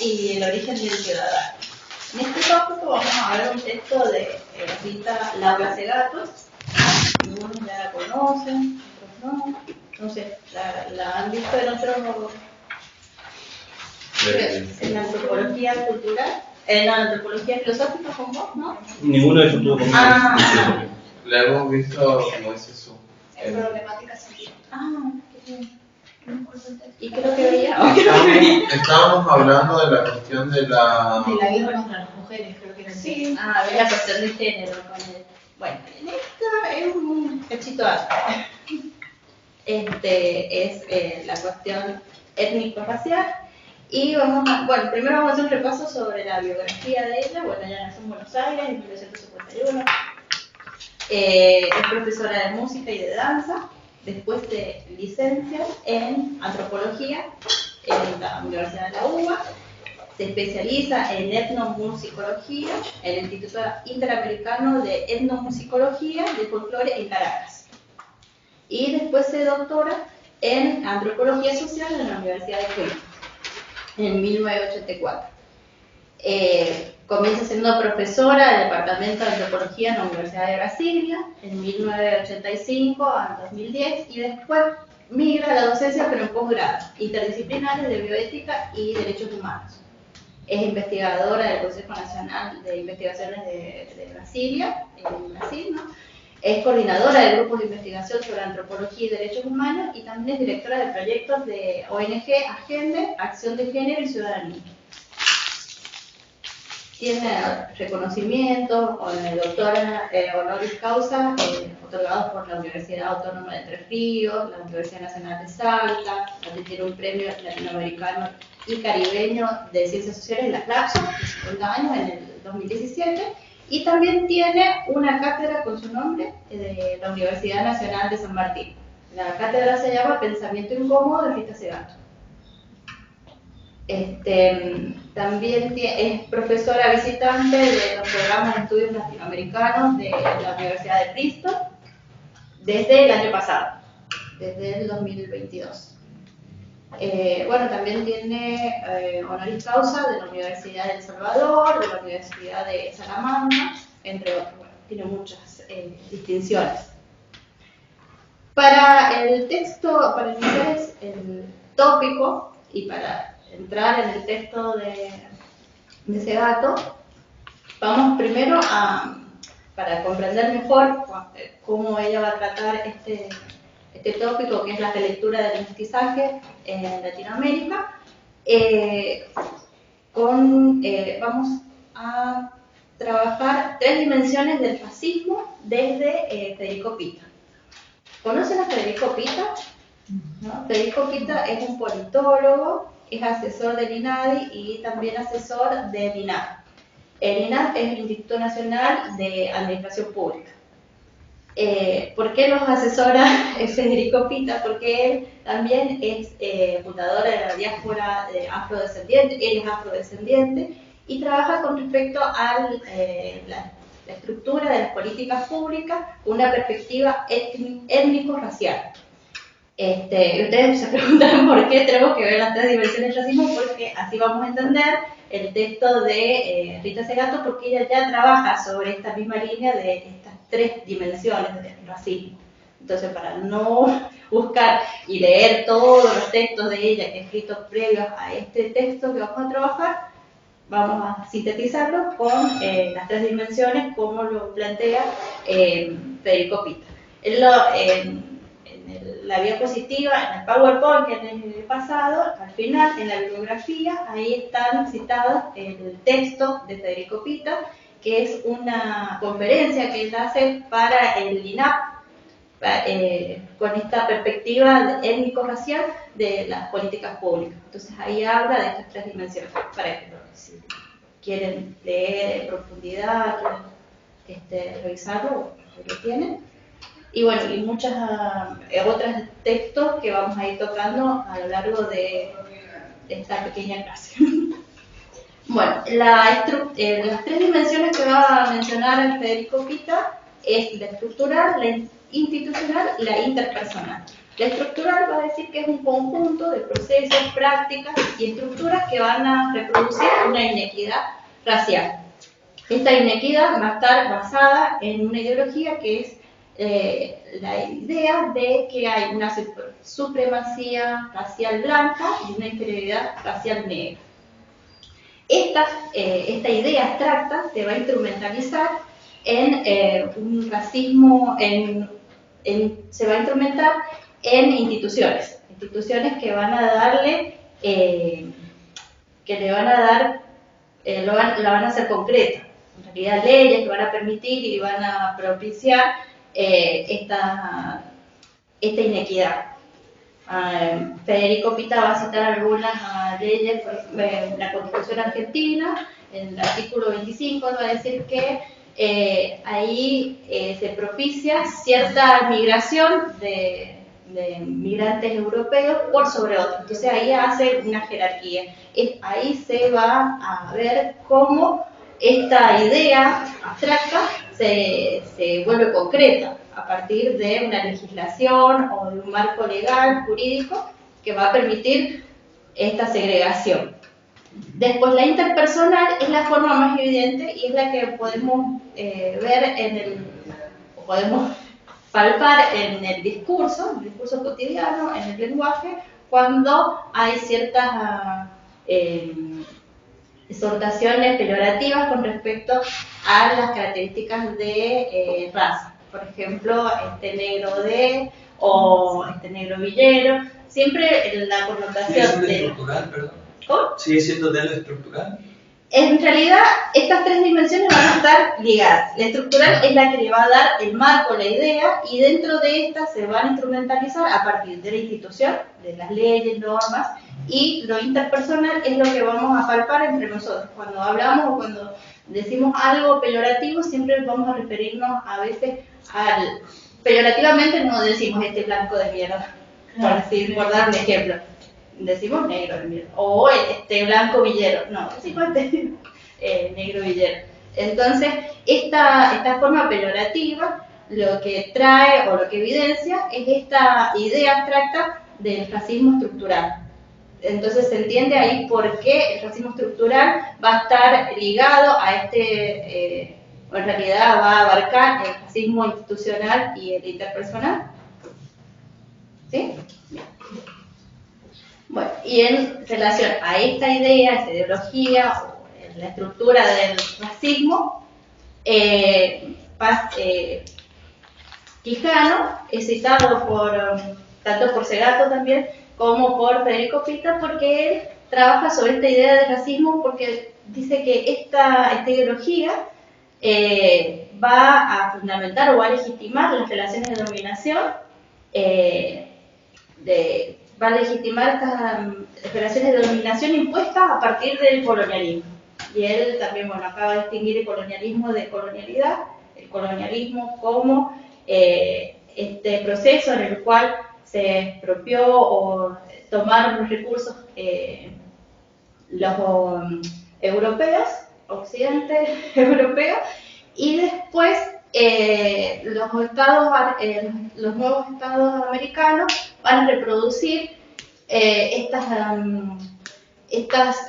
y el origen del ciudadano. En este tópico vamos a ver un texto de Rita Laura Segato. Algunos ya la conocen, otros no. No sé, la han visto en otros, en la antropología cultural, en la antropología filosófica con vos, ¿no? Ninguno de ellos tuvo conmigo. La hemos visto como es eso. En problemática social. Qué bien. ¿Y qué es lo que veía? Estábamos hablando de la cuestión de la... De la guerra contra las mujeres, creo que era. Sí, la cuestión de género con el... Bueno, en esta es un cachito alto. Es la cuestión étnico-racial. Y primero vamos a hacer un repaso sobre la biografía de ella. Bueno, ella nació en Buenos Aires en 1951. Es profesora de música y de danza. Después se licencia en antropología en la Universidad de la UBA. Se especializa en etnomusicología en el Instituto Interamericano de Etnomusicología de Folclore en Caracas. Y después se doctora en antropología social en la Universidad de Cuenca en 1984. Comienza siendo profesora del Departamento de Antropología en la Universidad de Brasilia en 1985 al 2010 y después migra a la docencia pero en posgrado, interdisciplinares de bioética y derechos humanos. Es investigadora del Consejo Nacional de Investigaciones de Brasilia, en Brasil, ¿no? Es coordinadora de grupos de investigación sobre antropología y derechos humanos y también es directora de proyectos de ONG Agenda, Acción de Género y Ciudadanía. Tiene reconocimientos, doctora honoris causa, otorgados por la Universidad Autónoma de Entre Ríos, la Universidad Nacional de Salta, también tiene un premio latinoamericano y caribeño de Ciencias Sociales en la CLAPSO, de 50 años, en el 2017, y también tiene una cátedra con su nombre de la Universidad Nacional de San Martín. La cátedra se llama Pensamiento Incómodo de Rita Segato. También es profesora visitante de los programas de estudios latinoamericanos de la Universidad de Princeton desde el año pasado, desde el 2022. También tiene honoris causa de la Universidad de El Salvador, de la Universidad de Salamanca, entre otros. Bueno, tiene muchas distinciones. Para el texto, para iniciar el tópico y para entrar en el texto de Segato, vamos primero para comprender mejor cómo ella va a tratar este tópico, que es la relectura del mestizaje en Latinoamérica. Vamos a trabajar 3 dimensiones del fascismo desde Federico Pita. ¿Conocen a Federico Pita? ¿No? Federico Pita es un politólogo, es asesor del INADI y también asesor del INAP. El INAP es el Instituto Nacional de Administración Pública. ¿Por qué los asesora Federico Pita? Porque él también es fundador de la diáspora afrodescendiente, él es afrodescendiente y trabaja con respecto a la estructura de las políticas públicas con una perspectiva étnico-racial. Ustedes se preguntan por qué tenemos que ver las 3 dimensiones del racismo, porque así vamos a entender el texto de Rita Segato, porque ella ya trabaja sobre esta misma línea de estas 3 dimensiones del racismo. Entonces, para no buscar y leer todos los textos de ella escritos previos a este texto que vamos a trabajar, vamos a sintetizarlo con las 3 dimensiones como lo plantea Federico Pita. La diapositiva, en el PowerPoint que en el pasado, al final, en la bibliografía, ahí están citados el texto de Federico Pita, que es una conferencia que él hace para el INAP, con esta perspectiva étnico-racial de las políticas públicas. Entonces ahí habla de estas 3 dimensiones, para que si quieren leer en profundidad, quieren revisarlo, lo tienen. Y bueno, y muchos otros textos que vamos a ir tocando a lo largo de esta pequeña clase. Bueno, las 3 dimensiones que va a mencionar Federico Pita es la estructural, la institucional y la interpersonal. La estructural va a decir que es un conjunto de procesos, prácticas y estructuras que van a reproducir una inequidad racial. Esta inequidad va a estar basada en una ideología que es la idea de que hay una supremacía racial blanca y una inferioridad racial negra. Esta idea abstracta se va a instrumentalizar en un racismo, se va a instrumentar en instituciones que van a darle, la van a hacer concreta, en realidad leyes que van a permitir y van a propiciar esta inequidad. Federico Pita va a citar algunas leyes, la Constitución Argentina, en el artículo 25 va a decir que ahí se propicia cierta migración de migrantes europeos por sobre otros. Entonces ahí hace una jerarquía. Ahí se va a ver cómo esta idea abstracta se vuelve concreta a partir de una legislación o de un marco legal, jurídico, que va a permitir esta segregación. Después, la interpersonal es la forma más evidente y es la que podemos ver podemos palpar en el discurso cotidiano, en el lenguaje, cuando hay ciertas exhortaciones peyorativas con respecto a las características de raza. Por ejemplo, este negro o este negro villero. Siempre la connotación de estructural, perdón. ¿Cómo? ¿Sigue siendo de lo estructural? En realidad, estas tres dimensiones van a estar ligadas. La estructural es la que le va a dar el marco, la idea, y dentro de esta se van a instrumentalizar a partir de la institución, de las leyes, normas, y lo interpersonal es lo que vamos a palpar entre nosotros. Cuando hablamos o cuando decimos algo peyorativo, siempre vamos a referirnos a veces peyorativamente no decimos este blanco de mierda, por dar un ejemplo. Decimos negro de mierda, o este blanco villero, no, decimos este negro villero. Entonces, esta forma peyorativa lo que trae o lo que evidencia es esta idea abstracta del racismo estructural. Entonces se entiende ahí por qué el racismo estructural va a estar ligado a o en realidad va a abarcar el racismo institucional y el interpersonal. ¿Sí? Bien. Bueno, y en relación a esta idea, esta ideología, o la estructura del racismo, Quijano es citado tanto por Segato también, como por Federico Pita, porque él trabaja sobre esta idea de racismo, porque dice que esta ideología va a fundamentar o va a legitimar las relaciones de dominación, va a legitimar estas relaciones de dominación impuestas a partir del colonialismo. Y él también, acaba de distinguir el colonialismo de colonialidad, el colonialismo como este proceso en el cual se expropió o tomaron los recursos los europeos, occidente europeo, y después los nuevos estados americanos van a reproducir estas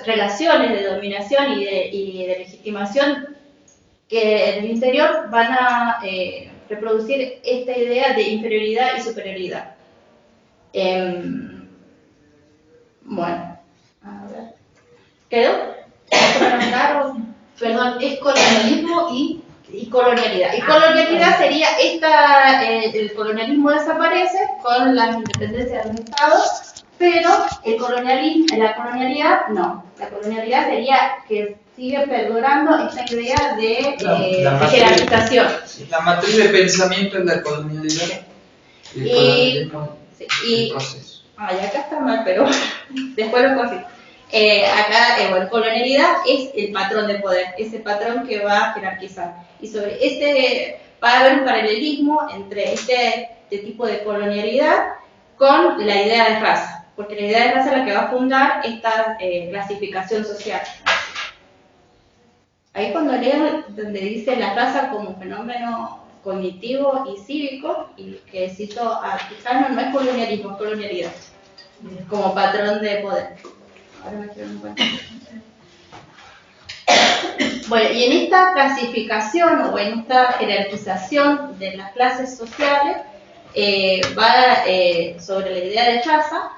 relaciones de dominación y de legitimación que en el interior van a reproducir esta idea de inferioridad y superioridad. Bueno, a ver. ¿Quedó? Claro. Perdón, es colonialismo y colonialidad. Y colonialidad sería el colonialismo desaparece con la independencia de los estados, pero la colonialidad no. La colonialidad sería que sigue perdurando esta idea de jerarquización. La matriz de pensamiento es la colonialidad y el colonialismo el proceso. Y acá está mal, pero después lo corrijo. Colonialidad es el patrón de poder, ese patrón que va a jerarquizar. Y sobre va a haber un paralelismo entre este tipo de colonialidad con la idea de raza, porque la idea de raza es la que va a fundar esta clasificación social. Ahí cuando lean donde dice la raza como fenómeno cognitivo y cívico, y que cito a Quijano, no es colonialismo, es colonialidad, como patrón de poder. Ahora me quiero encontrar. Bueno, y en esta clasificación o en esta jerarquización de las clases sociales, sobre la idea de raza,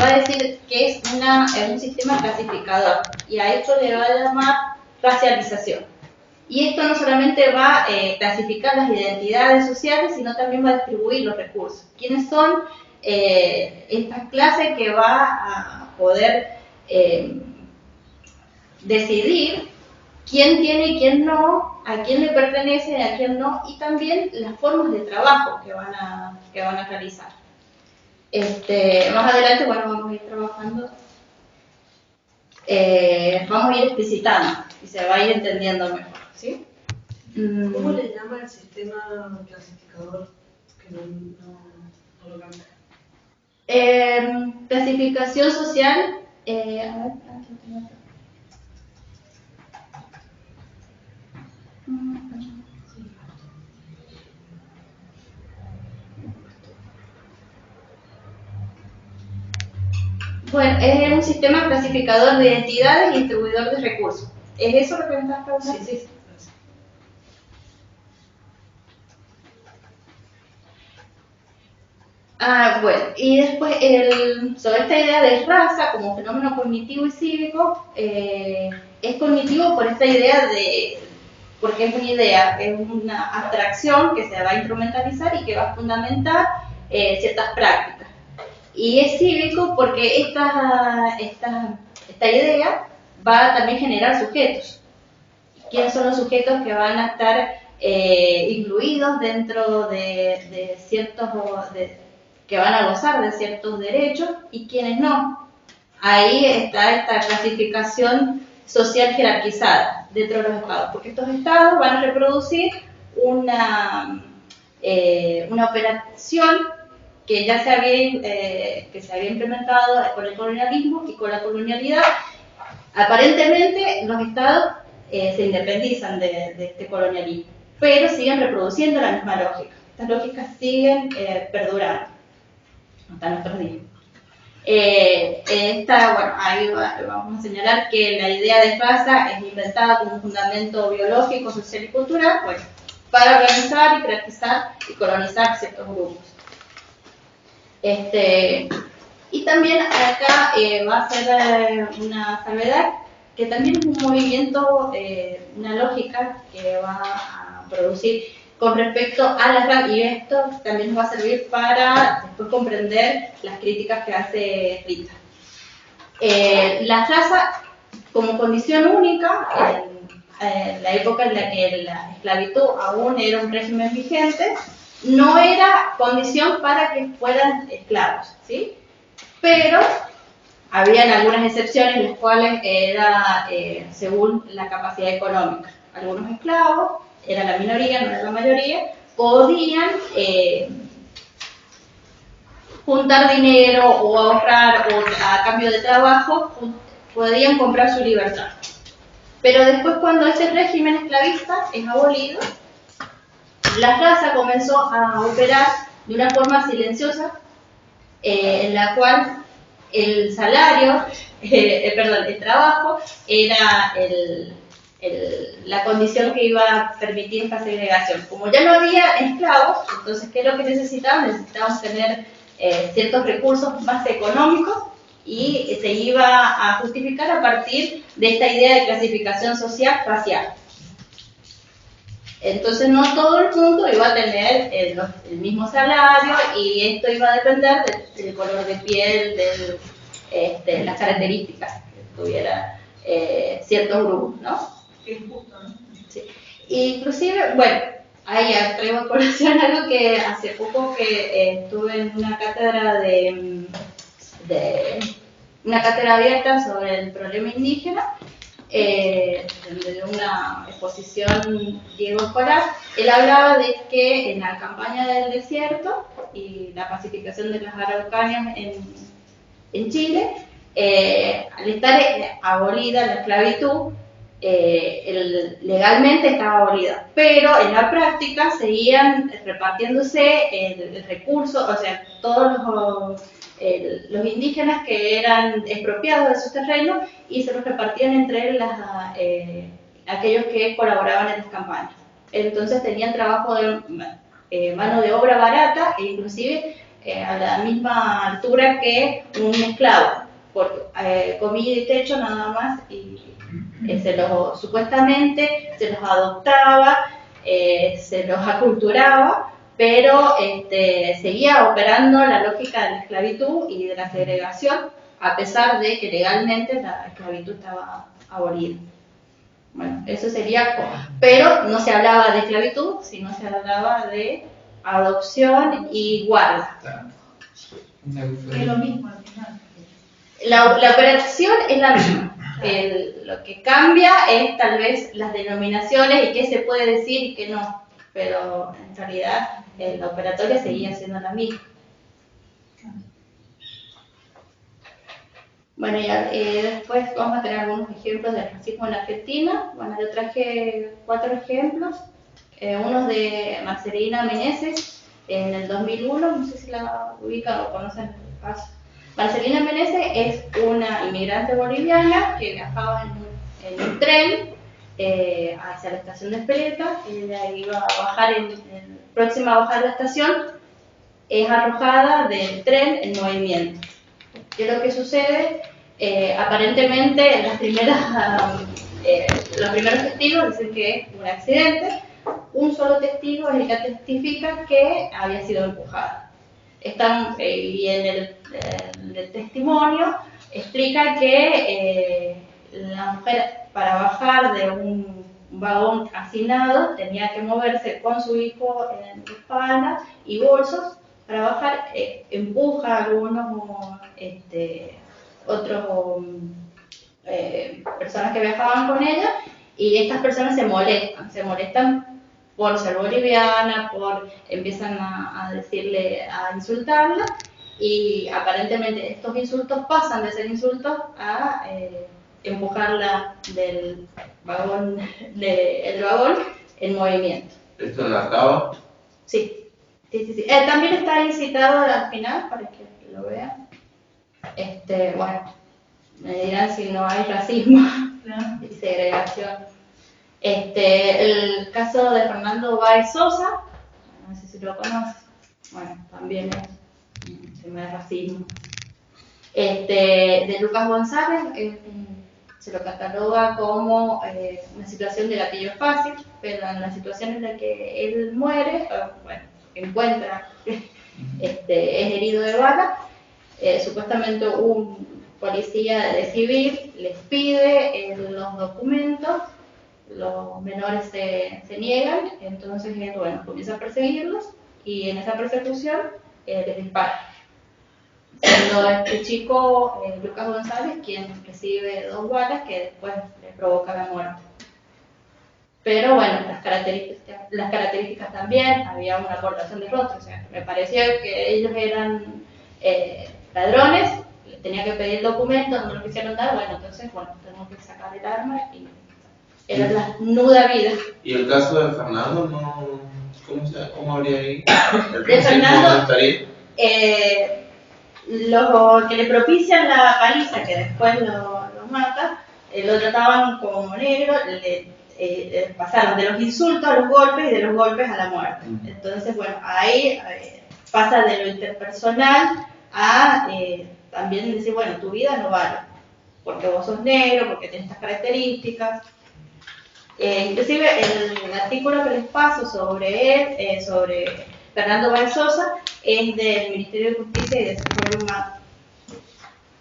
va a decir que es un sistema clasificador, y a esto le va a llamar racialización. Y esto no solamente va a clasificar las identidades sociales, sino también va a distribuir los recursos. ¿Quiénes son estas clases que va a poder decidir quién tiene y quién no, a quién le pertenece y a quién no, y también las formas de trabajo que van a realizar? Más adelante, bueno, vamos a ir trabajando, vamos a ir explicitando y se va a ir entendiendo mejor, ¿sí? ¿Cómo le llama el sistema clasificador que no lo cambia? Clasificación social, a ver, aquí tengo otro. Bueno, es un sistema clasificador de identidades y distribuidor de recursos. ¿Es eso lo que me estás preguntando? Sí. Bueno, y después sobre esta idea de raza como fenómeno cognitivo y cívico, es cognitivo por esta idea porque es una idea, es una abstracción que se va a instrumentalizar y que va a fundamentar ciertas prácticas. Y es cívico porque esta idea va a también generar sujetos. ¿Quiénes son los sujetos que van a estar incluidos dentro de ciertos, que van a gozar de ciertos derechos y quienes no? Ahí está esta clasificación social jerarquizada dentro de los estados, porque estos estados van a reproducir una operación que ya se había implementado con el colonialismo y con la colonialidad. Aparentemente los estados se independizan de este colonialismo, pero siguen reproduciendo la misma lógica. Estas lógicas siguen perdurando hasta nuestros días. Ahí vamos a señalar que la idea de raza es inventada como un fundamento biológico, social y cultural, para organizar y jerarquizar y colonizar ciertos grupos. Y también acá va a ser una salvedad, que también es un movimiento, una lógica que va a producir con respecto a la raza, y esto también nos va a servir para después comprender las críticas que hace Rita. La raza como condición única, en la época en la que la esclavitud aún era un régimen vigente, no era condición para que fueran esclavos, ¿sí? Pero habían algunas excepciones, en las cuales era según la capacidad económica. Algunos esclavos, era la minoría, no era la mayoría, podían juntar dinero o ahorrar o a cambio de trabajo, podían comprar su libertad. Pero después, cuando ese régimen esclavista es abolido, la raza comenzó a operar de una forma silenciosa, en la cual el salario, el trabajo era la condición que iba a permitir esta segregación. Como ya no había esclavos, entonces, ¿qué es lo que necesitaban? Necesitaban tener ciertos recursos más económicos, y se iba a justificar a partir de esta idea de clasificación social racial. Entonces no todo el mundo iba a tener el mismo salario, y esto iba a depender del color de piel, de las características que tuviera ciertos grupos, ¿no? Qué injusto, ¿no? Sí. Inclusive, bueno, ahí traigo a colación algo que hace poco que estuve en una cátedra una cátedra abierta sobre el problema indígena, de una exposición Diego Escolar. Él hablaba de que en la campaña del desierto y la pacificación de las Araucanias en Chile, al estar abolida la esclavitud, legalmente estaba abolida, pero en la práctica seguían repartiéndose el recurso, o sea, todos los indígenas que eran expropiados de sus terrenos y se los repartían entre aquellos que colaboraban en las campañas. Entonces tenían trabajo de mano de obra barata e inclusive a la misma altura que un esclavo, por comida y techo nada más, y supuestamente se los adoptaba, se los aculturaba, pero seguía operando la lógica de la esclavitud y de la segregación, a pesar de que legalmente la esclavitud estaba abolida. Bueno, eso sería, pero no se hablaba de esclavitud, sino se hablaba de adopción y guarda. Es lo mismo al final. La operación es la misma. Lo que cambia es tal vez las denominaciones y qué se puede decir y qué no, pero en realidad la operatoria seguía siendo la misma. Bueno, ya después vamos a tener algunos ejemplos del racismo en Argentina. Bueno, yo traje 4 ejemplos. Uno de Marcelina Meneses en el 2001, no sé si la ubican o conocen el caso. Marcelina Meneses es una inmigrante boliviana que viajaba en un tren hacia la estación de Espeleta. Ella iba a bajar, próxima a bajar la estación, es arrojada del tren en movimiento. ¿Qué es lo que sucede? Aparentemente los primeros testigos dicen que es un accidente. Un solo testigo es el que testifica que había sido empujada. Y en el testimonio explica que la mujer, para bajar de un vagón hacinado, tenía que moverse con su hijo en la espalda y bolsos. Para bajar, empuja a algunos otros personas que viajaban con ella, y estas personas se molestan por ser boliviana, empiezan a decirle, a insultarla, y aparentemente estos insultos pasan de ser insultos a empujarla del vagón en movimiento. ¿Esto en la Cava? Sí. También está incitado al final para que lo vean. Bueno, me dirán si no hay racismo y segregación. El caso de Fernando Báez Sosa, no sé si lo conoces, bueno, también es un tema de racismo. De Lucas González, se lo cataloga como una situación de gatillo fácil, pero en la situación en la que él muere, encuentra, es herido de bala, supuestamente un policía de civil les pide los documentos, los menores se niegan, entonces comienza a perseguirlos, y en esa persecución les dispara. Siendo este chico, Lucas González, quien recibe 2 balas que después le provoca la muerte. Pero bueno, las características también, había una aportación de rostro, o sea, me parecía que ellos eran ladrones, les tenía que pedir documentos, no me lo quisieron dar, entonces tenemos que sacar el arma y era la nuda vida. ¿Y el caso de Fernando, no? ¿Cómo habría ahí? De Fernando, los que le propician la paliza, que después lo mata, lo trataban como negro, pasaron de los insultos a los golpes y de los golpes a la muerte. Entonces, ahí pasa de lo interpersonal a también decir, tu vida no vale, porque vos sos negro, porque tienes estas características. Inclusive el artículo que les paso sobre él, sobre Fernando Báez Sosa, es del Ministerio de Justicia y Desarrollo Humano,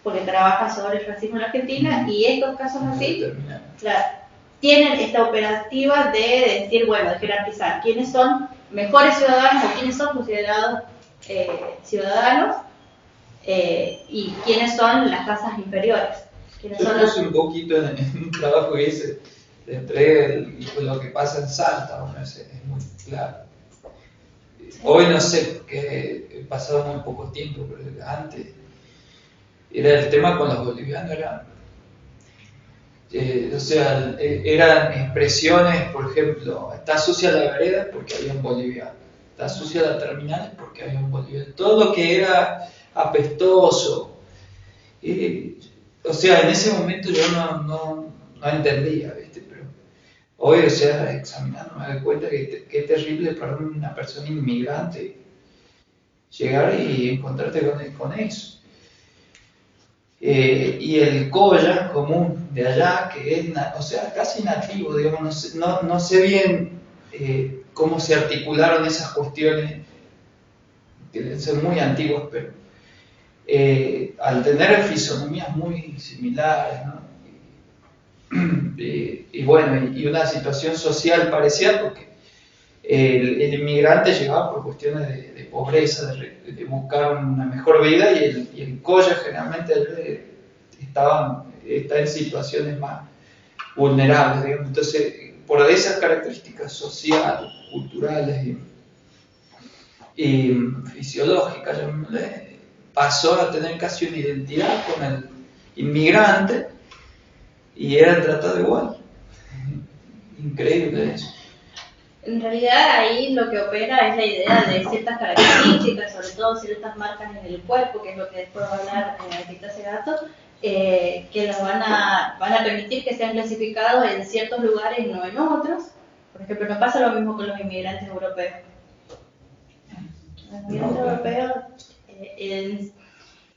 porque trabaja sobre el racismo en Argentina, y estos casos así, claro, tienen esta operativa de decir, de jerarquizar quiénes son mejores ciudadanos o quiénes son considerados ciudadanos, y quiénes son las razas inferiores. Yo puse un poquito en un trabajo que hice de entrega y lo que pasa en Salta, es muy claro. Hoy no sé, porque he pasado muy poco tiempo, pero antes era el tema con los bolivianos, O sea, eran expresiones, por ejemplo, está sucia la vereda porque había un boliviano, está sucia la terminal porque había un boliviano, todo lo que era apestoso. O sea, en ese momento yo no entendía, ¿viste? Pero hoy, o sea, examinando me doy cuenta que es terrible para una persona inmigrante llegar y encontrarte con eso. Y el Colla común de allá, que es o sea, casi nativo, digamos, no sé bien cómo se articularon esas cuestiones, que deben ser muy antiguas, pero al tener fisonomías muy similares, ¿no? Y bueno, y una situación social parecida, porque el inmigrante llegaba por cuestiones de pobreza, de buscar una mejor vida, y el Colla generalmente está en situaciones más vulnerables, digamos. Entonces, por esas características sociales, culturales y fisiológicas, pasó a tener casi una identidad con el inmigrante y eran tratados igual. Increíble eso. En realidad ahí lo que opera es la idea de ciertas características, sobre todo ciertas marcas en el cuerpo, que es lo que después va a hablar Tita Segato, que los van a permitir que sean clasificados en ciertos lugares y no en otros. Por ejemplo, no pasa lo mismo con los inmigrantes europeos. Los inmigrantes europeos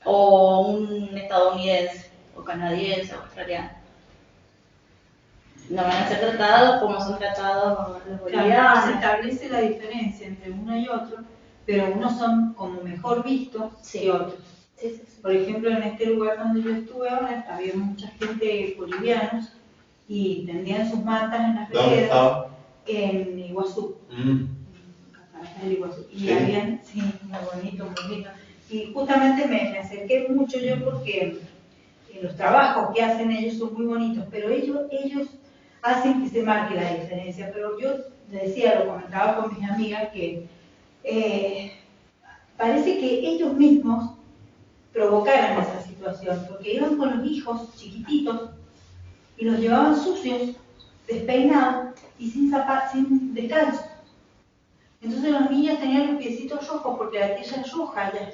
o un estadounidense, o canadiense, o australiano, no van a ser tratados como son tratados los bolivianos. Claro, se establece la diferencia entre uno y otro, pero unos son como mejor vistos que otros. Sí. Por ejemplo, en este lugar donde yo estuve ahora, había mucha gente bolivianos y tendían sus mantas en las veredas en Iguazú. En Iguazú. Y habían, sí, muy bonito, muy bonito. Y justamente me acerqué mucho yo porque los trabajos que hacen ellos son muy bonitos, pero ellos hacen que se marque la diferencia. Pero yo decía, lo comentaba con mis amigas, que parece que ellos mismos provocaran esa situación, porque iban con los hijos chiquititos y los llevaban sucios, despeinados y sin zapatos, sin descalzos. Entonces los niños tenían los piecitos rojos porque la tierra es roja allá,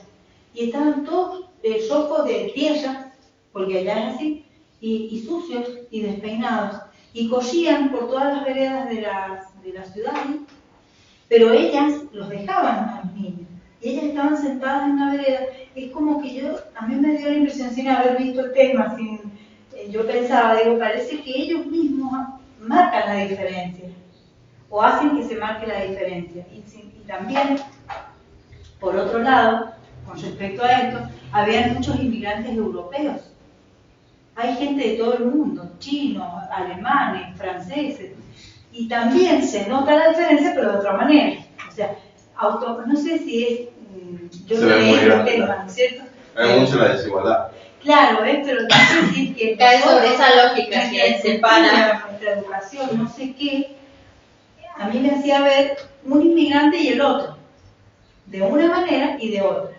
y estaban todos rojos de tierra, porque allá es así, y sucios y despeinados, y corrían por todas las veredas de la ciudad, ¿sí? Pero ellas los dejaban a los niños. Y ellas estaban sentadas en una vereda. Es como que a mí me dio la impresión, sin haber visto el tema, yo pensaba, parece que ellos mismos marcan la diferencia, o hacen que se marque la diferencia. Y también, por otro lado, con respecto a esto, había muchos inmigrantes europeos. Hay gente de todo el mundo, chinos, alemanes, franceses, y también se nota la diferencia, pero de otra manera. O sea, no sé si es, yo no leí el tema, ¿no es cierto? Hay mucha la desigualdad. Claro, pero no sé si es que cae sobre esa lógica que separa nuestra educación, no sé qué, a mí me hacía ver un inmigrante y el otro, de una manera y de otra.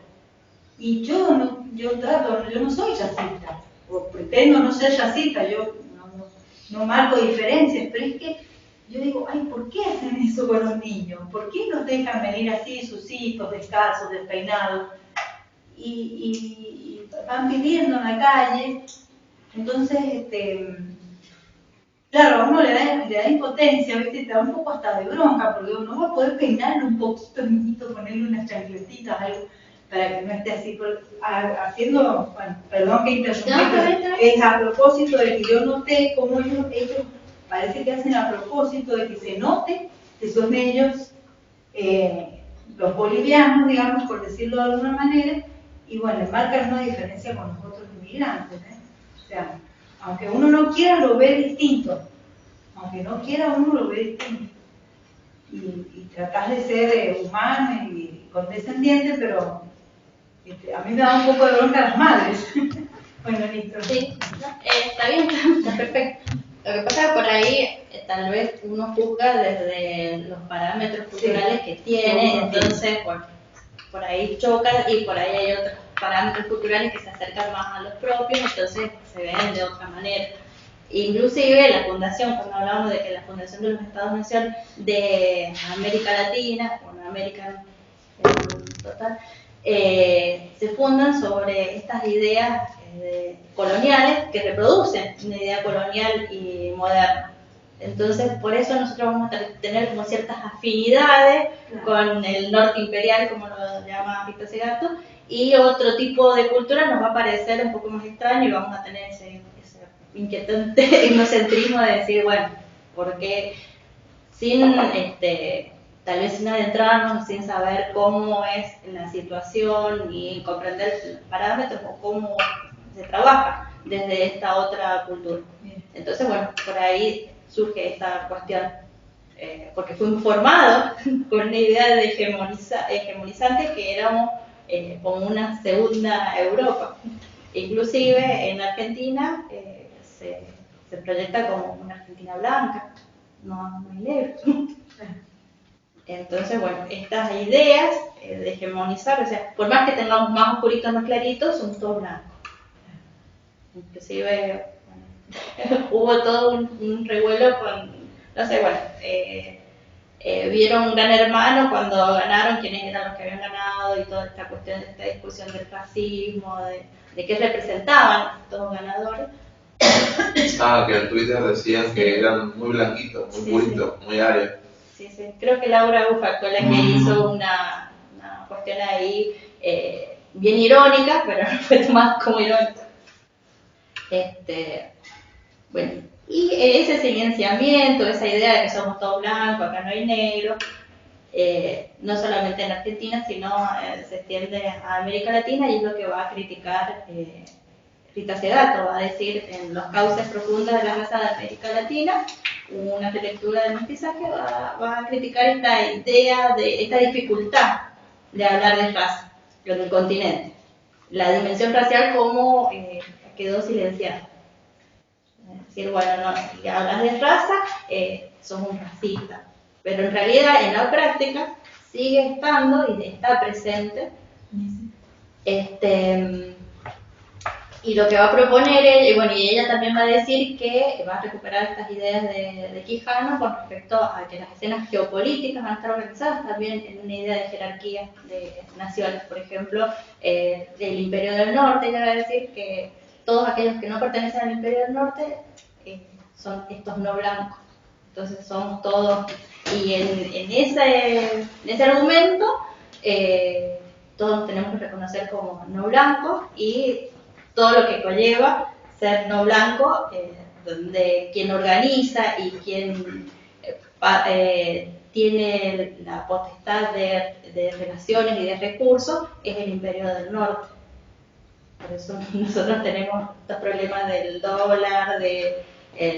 Y yo no soy racista, o pretendo no ser racista, yo no marco diferencias, pero es que yo digo, ay, ¿por qué hacen eso con los niños? ¿Por qué los dejan venir así, sus hijos, descalzos, despeinados? Y van pidiendo en la calle. Entonces, claro, a uno le da impotencia, ¿viste? Te da un poco hasta de bronca, porque uno va a poder peinarle un poquito al niñito, ponerle unas chancletitas, algo, para que no esté así, haciendo, bueno, perdón que interrumpí, pero es a propósito de que yo noté cómo ellos parece que hacen a propósito de que se note que son ellos los bolivianos, digamos, por decirlo de alguna manera, y bueno, marcan una diferencia con los otros inmigrantes, ¿eh? O sea, aunque uno no quiera, lo ve distinto. Aunque no quiera, uno lo ve distinto. Y tratás de ser humano y condescendiente, pero a mí me da un poco de bronca las madres. Bueno, listo. Sí, está bien, está perfecto. Lo que pasa es que por ahí tal vez uno juzga desde los parámetros culturales que tiene, entonces por ahí chocan y por ahí hay otros parámetros culturales que se acercan más a los propios, entonces se ven de otra manera. Inclusive la fundación, cuando hablamos de que la Fundación de los Estados-Nación de América Latina, bueno, América en total, se fundan sobre estas ideas coloniales que reproducen una idea colonial y moderna. Entonces, por eso nosotros vamos a tener como ciertas afinidades con el norte imperial, como lo llama Víctor Segato, y otro tipo de cultura nos va a parecer un poco más extraño y vamos a tener ese inquietante etnocentrismo de decir, bueno, porque sin, tal vez sin adentrarnos, sin saber cómo es la situación y comprender los parámetros o cómo se trabaja desde esta otra cultura. Entonces, bueno, por ahí surge esta cuestión, porque fuimos formados con una idea de hegemonizante que éramos como una segunda Europa. Inclusive en Argentina se proyecta como una Argentina blanca, no hay negros. Entonces, bueno, estas ideas de hegemonizar, o sea, por más que tengamos más oscuritos, más claritos, somos todos blancos. Inclusive, bueno, hubo todo un revuelo con, no sé, bueno, vieron Gran Hermano cuando ganaron, quiénes eran los que habían ganado y toda esta cuestión, esta discusión del racismo, de qué representaban estos ganadores. Que en Twitter decían que eran muy blanquitos, muy puritos, muy arios. Sí, creo que Laura Ufa fue la que hizo una cuestión ahí bien irónica, pero no fue más como irónica. Bueno, y ese silenciamiento, esa idea de que somos todos blancos, acá no hay negro, no solamente en Argentina, sino se extiende a América Latina y es lo que va a criticar Rita Segato, va a decir en Los cauces profundos de la raza de América Latina, una relectura del mestizaje, va a criticar esta idea de esta dificultad de hablar de raza en el continente. La dimensión racial como quedó silenciada. Es decir, bueno, no, si hablas de raza, sos un racista. Pero en realidad, en la práctica, sigue estando y está presente. Y lo que va a proponer ella, y ella también va a decir que va a recuperar estas ideas de Quijano con respecto a que las escenas geopolíticas van a estar organizadas también en una idea de jerarquía de naciones. Por ejemplo, el Imperio del Norte, ella va a decir que todos aquellos que no pertenecen al Imperio del Norte son estos no blancos. Entonces somos todos, y en ese argumento todos nos tenemos que reconocer como no blancos y todo lo que conlleva ser no blanco, donde quien organiza y quien tiene la potestad de relaciones y de recursos es el Imperio del Norte. Por eso nosotros tenemos estos problemas del dólar, de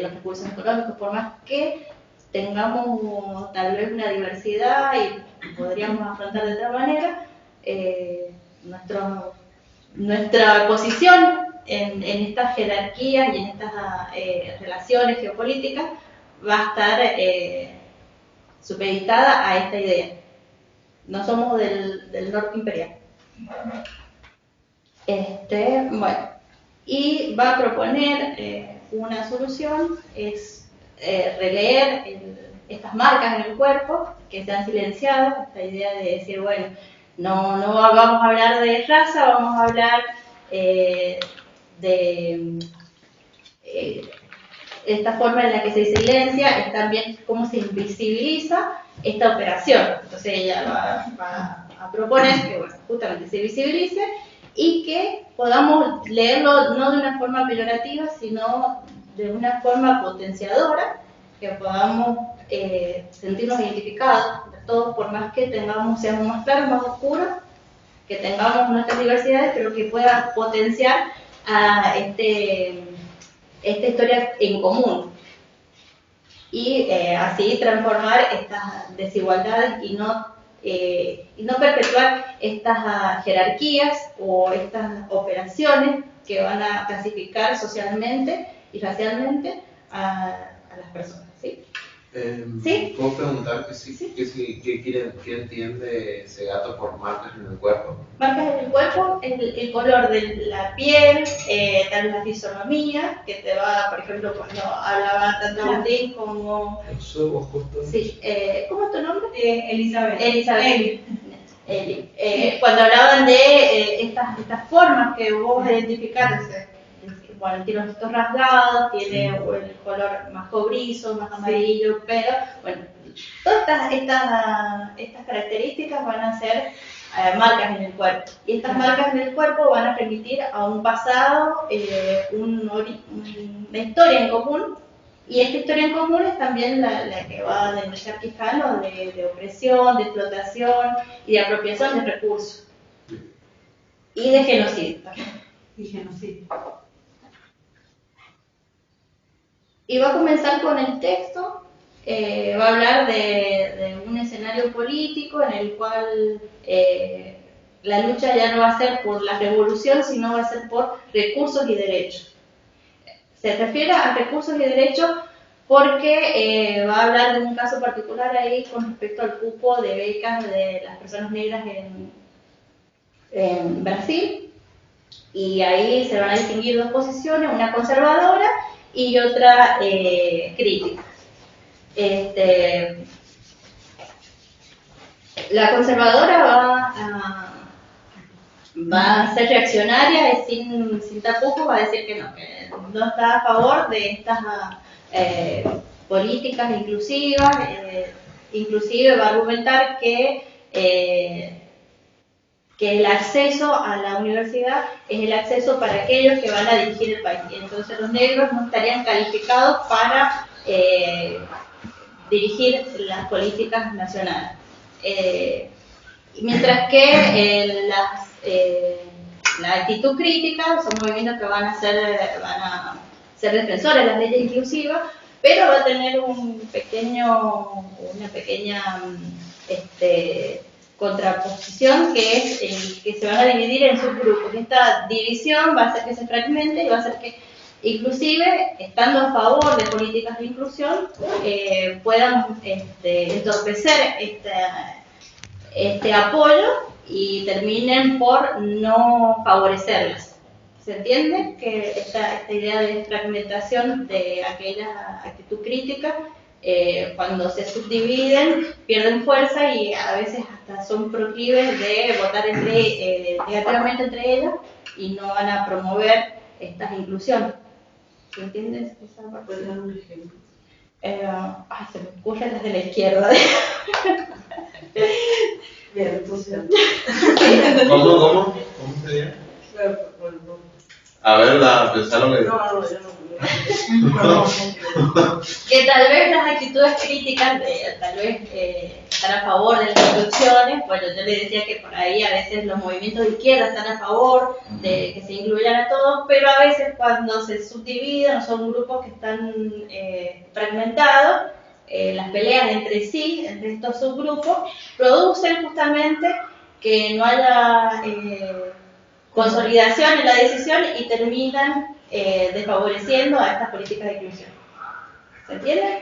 los recursos económicos, por más que tengamos tal vez una diversidad y podríamos afrontar de otra manera, nuestra posición en estas jerarquías y en estas relaciones geopolíticas va a estar supeditada a esta idea. No somos del norte imperial. Bueno, y va a proponer una solución, es releer estas marcas en el cuerpo que se han silenciado, esta idea de decir, bueno, no vamos a hablar de raza, vamos a hablar de esta forma en la que se silencia, es también cómo se invisibiliza esta operación. Entonces ella va a proponer que bueno, justamente se visibilice y que podamos leerlo no de una forma peyorativa, sino de una forma potenciadora, que podamos sentirnos identificados todos, por más que seamos más claros, más oscuros, que tengamos nuestras diversidades, pero que pueda potenciar a esta historia en común y así transformar estas desigualdades y no perpetuar estas jerarquías o estas operaciones que van a clasificar socialmente y racialmente a las personas, ¿sí? ¿Sí? ¿Puedo preguntar qué entiende ese gato por marcas en el cuerpo? Marcas en el cuerpo, el color de la piel, tal vez la fisonomía, que te va, por ejemplo, cuando hablaba tanto Agustín como... Los ojos justos. Sí, ¿cómo es tu nombre? Elizabeth. Eli. Cuando hablaban de estas formas que vos identificás, bueno, tiene los ojos rasgados, tiene el color más cobrizo, más amarillo, pero bueno, todas estas características van a ser marcas en el cuerpo. Y estas marcas en el cuerpo van a remitir a un pasado, una historia en común. Y esta historia en común es también la que va de Richard Quijano, de opresión, de explotación y de apropiación de recursos. Y de genocidio también. Y genocidio. Y va a comenzar con el texto, va a hablar de un escenario político en el cual la lucha ya no va a ser por la revolución, sino va a ser por recursos y derechos. Se refiere a recursos y derechos porque va a hablar de un caso particular ahí con respecto al cupo de becas de las personas negras en Brasil. Y ahí se van a distinguir dos posiciones, una conservadora y otra crítica. La conservadora va a ser reaccionaria y sin tapujos va a decir que no está a favor de estas políticas inclusivas, inclusive va a argumentar que el acceso a la universidad es el acceso para aquellos que van a dirigir el país. Entonces los negros no estarían calificados para dirigir las políticas nacionales. Mientras que la actitud crítica son movimientos que van a ser defensores de las leyes inclusivas, pero va a tener una pequeña contraposición, que es el que se van a dividir en subgrupos. Esta división va a hacer que se fragmente y va a hacer que, inclusive, estando a favor de políticas de inclusión, puedan entorpecer este apoyo y terminen por no favorecerlas. ¿Se entiende? Que esta idea de fragmentación de aquella actitud crítica, cuando se subdividen, pierden fuerza y a veces hasta son proclives de votar negativamente entre ellas y no van a promover estas inclusiones. ¿Se entiende esa parte? ¿Puedes dar un ejemplo? Se me ocurren las de la izquierda. Bien, entonces. ¿Cómo sería? Claro, bueno. A ver, pensar lo que... No, yo no. Que tal vez las actitudes críticas, tal vez están a favor de las inclusiones. Bueno, yo le decía que por ahí a veces los movimientos de izquierda están a favor de que se incluyan a todos, pero a veces cuando se subdividen o son grupos que están fragmentados, las peleas entre sí, entre estos subgrupos, producen justamente que no haya consolidación en la decisión y terminan desfavoreciendo a estas políticas de inclusión. ¿Se entiende?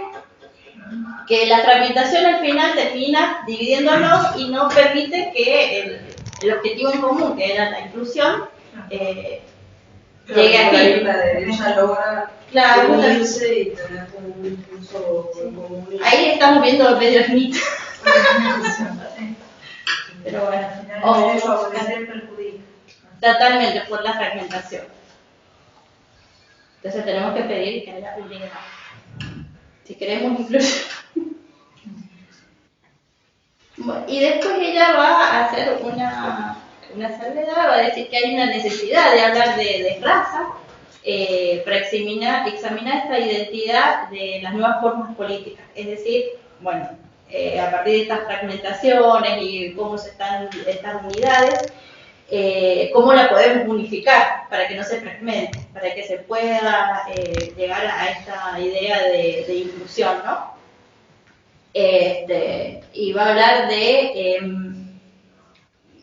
Que la fragmentación al final termina dividiéndonos y no permite que el objetivo en común, que era la inclusión, llegue a fin. La derecha logra unirse y tener un impulso común. Ahí estamos viendo medio Smith. Pero bueno, totalmente por la fragmentación. Entonces tenemos que pedir que haya unidad. Si queremos inclusión. Bueno, y después ella va a hacer una salvedad, va a decir que hay una necesidad de hablar de raza para examinar esta identidad de las nuevas formas políticas. Es decir, bueno, a partir de estas fragmentaciones y cómo se están estas unidades, cómo la podemos unificar para que no se fragmente, para que se pueda llegar a esta idea de inclusión, ¿no? Y va a hablar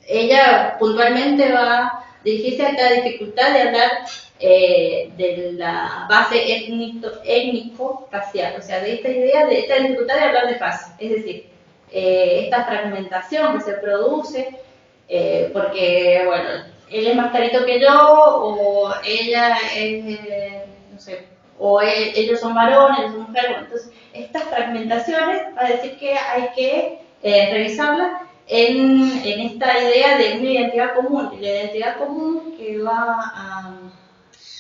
ella puntualmente va a dirigirse a esta dificultad de hablar de la base étnico-racial, o sea, de esta idea, de esta dificultad de hablar de raza, es decir, esta fragmentación que se produce, porque, bueno, él es más carito que yo, o ella es, no sé, o ellos son varones, ellos son mujeres, bueno, entonces estas fragmentaciones va a decir que hay que revisarlas en esta idea de una identidad común, y la identidad común que va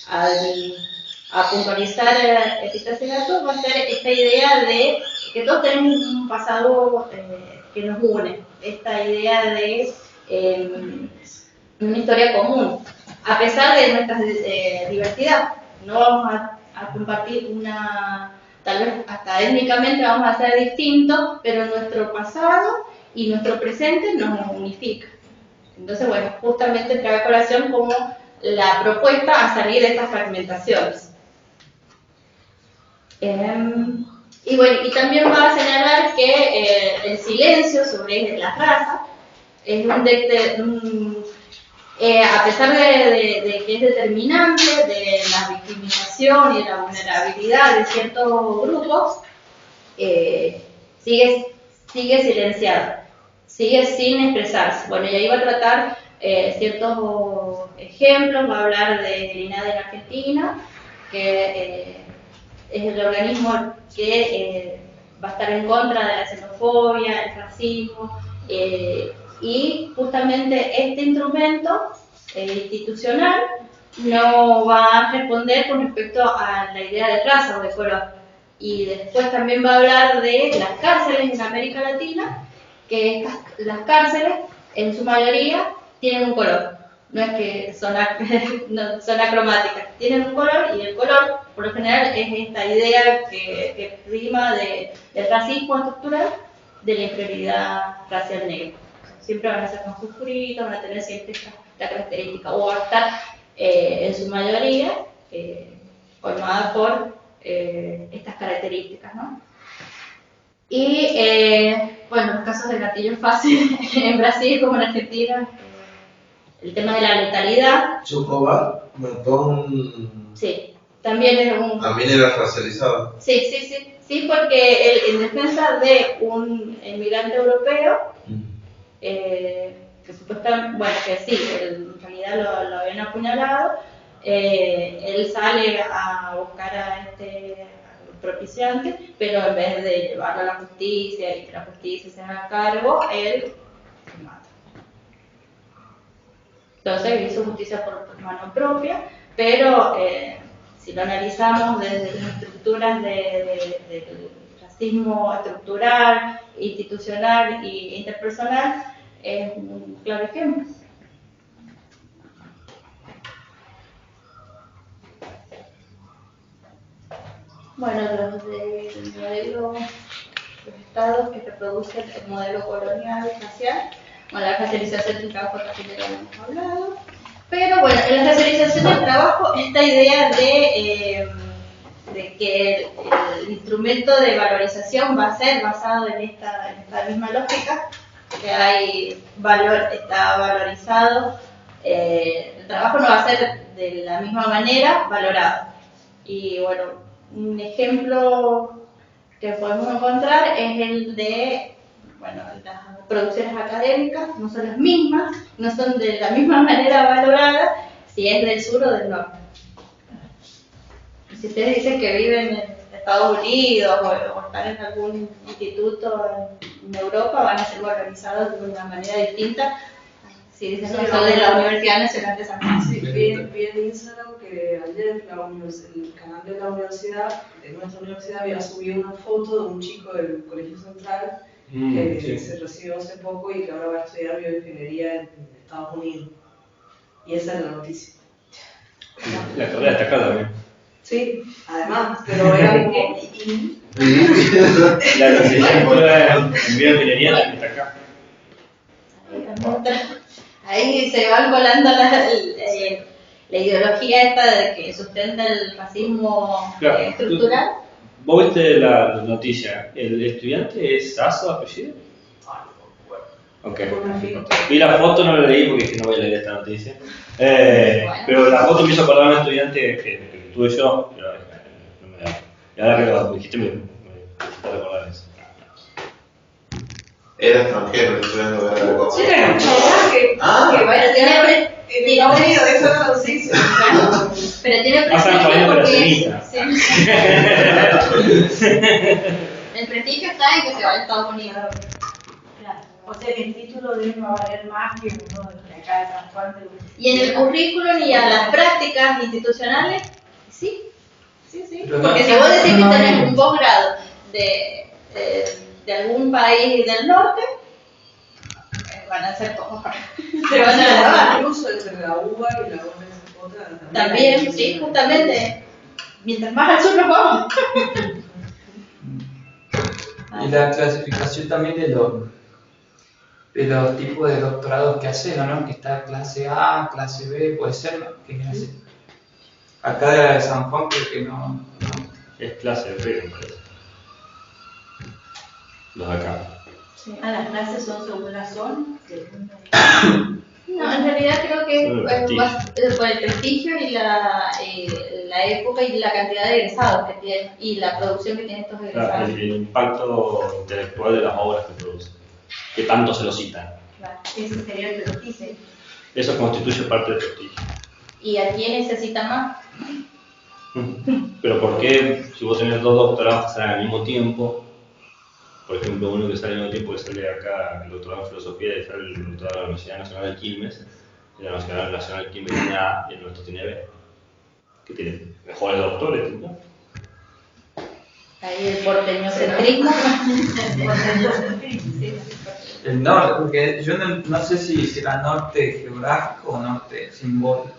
a puntualizar Epitacio va a ser esta idea de que todos tenemos un pasado que nos une, esta idea de una historia común, a pesar de nuestra diversidad. No vamos a compartir tal vez hasta étnicamente vamos a ser distintos, pero nuestro pasado y nuestro presente nos unifica. Entonces, bueno, justamente trae a colación como la propuesta a salir de estas fragmentaciones. Y bueno, y también va a señalar que el silencio sobre la raza es a pesar de que es determinante de la victimización y de la vulnerabilidad de ciertos grupos, sigue silenciado, sigue sin expresarse. Bueno, y ahí va a tratar ciertos ejemplos, va a hablar de INADE en Argentina, que es el organismo que va a estar en contra de la xenofobia, el racismo, y justamente este instrumento institucional no va a responder con respecto a la idea de raza o de color. Y después también va a hablar de las cárceles en América Latina, que las cárceles en su mayoría tienen un color, no es que son acromáticas, tienen un color, y el color por lo general es esta idea que prima del racismo estructural, de la inferioridad racial negra. Siempre van a ser más oscuritos, van a tener siempre esta característica, o va a estar en su mayoría formada por estas características, ¿no? Y bueno, los casos de gatillo fácil en Brasil como en Argentina, el tema de la letalidad. Chocobar, Mertón. Sí, también es un. También era racializado. Sí, porque él, en defensa de un inmigrante europeo, que supuestamente, bueno, que sí, en realidad lo habían apuñalado, él sale a buscar al propiciante, pero en vez de llevarlo a la justicia y que la justicia se haga cargo, él se mata. Entonces hizo justicia por mano propia, pero si lo analizamos desde las estructuras del racismo estructural, institucional e interpersonal, es un claro ejemplo. Bueno, los del modelo, los estados que reproducen el modelo colonial y racial, bueno, la racialización del trabajo también ya lo hemos hablado, pero bueno, en la racialización del trabajo, esta idea de que el instrumento de valorización va a ser basado en esta misma lógica, que hay valor, está valorizado, el trabajo no va a ser de la misma manera valorado. Y bueno, un ejemplo que podemos encontrar es el de, bueno, las producciones académicas no son las mismas, no son de la misma manera valoradas si es del sur o del norte. Si ustedes dicen que viven en Estados Unidos o están en algún instituto en Europa, van a ser valorizados de una manera distinta. Si dicen que son de la Universidad Nacional de San Francisco. Sí, vi en Instagram que ayer el canal de la universidad, de nuestra universidad, había subido una foto de un chico del Colegio Central que se recibió hace poco y que ahora va a estudiar bioingeniería en Estados Unidos. Y esa es la noticia. La carrera está acá también. Sí, además, pero era como... La licenciatura en bioingeniería la que está acá. Ahí se van volando la ideología esta de que sustenta el racismo estructural. Vos viste la noticia, ¿el estudiante es Sasso apellido? Ok. Por un filtro. Vi la foto, no la leí porque dije no voy a leer esta noticia. Pero la foto me hizo acordar a un estudiante que tuve yo. Pero, no me da. Y ahora que lo dijiste me hiciste recordar eso. Era extranjero, estudiando de algo. Sí, era un que vaya a tener no venido de eso no se hizo. Pero tiene Pasan prestigio jodiendo la porque cenita. el prestigio está en que se va a Estados Unidos. Claro. O sea que el título de uno va a valer más que uno de acá de San Juan de Y en el currículum y a las prácticas institucionales, sí. Pero Porque no- si vos decís que no- tenés un posgrado de algún país del norte, van a ser pocos. Se van a grabar. Incluso entre la UBA y la UNSJ También, sí, justamente. Mientras más al sur nos vamos. Y la clasificación también de los tipos de doctorados que hacen, ¿no? Que está clase A, clase B, puede ser, ¿no? ¿Qué hace? Acá de la de San Juan creo que no. Es clase B, me parece. Los de acá. las clases son según la zona. No, en realidad creo que Por el es prestigio. más por el prestigio y la época y la cantidad de egresados que tiene y la producción que tienen estos Claro, egresados. el impacto intelectual de las obras que produce, que tanto se lo citan. Claro, ese sería el prestigio. Eso constituye parte del prestigio. ¿Y a quién necesita más? Pero ¿por qué si vos tenés dos doctorados que salen al mismo tiempo? Por ejemplo, uno que sale al mismo tiempo que sale acá, el doctorado en filosofía, y sale el doctorado de la Universidad Nacional de Quilmes, y la Universidad Nacional de Quilmes tiene A y el nuestro tiene B, que tiene mejores doctores, ¿no? Ahí el porteñocentrismo. El norte, porque yo no sé si será norte geográfico o norte simbólico.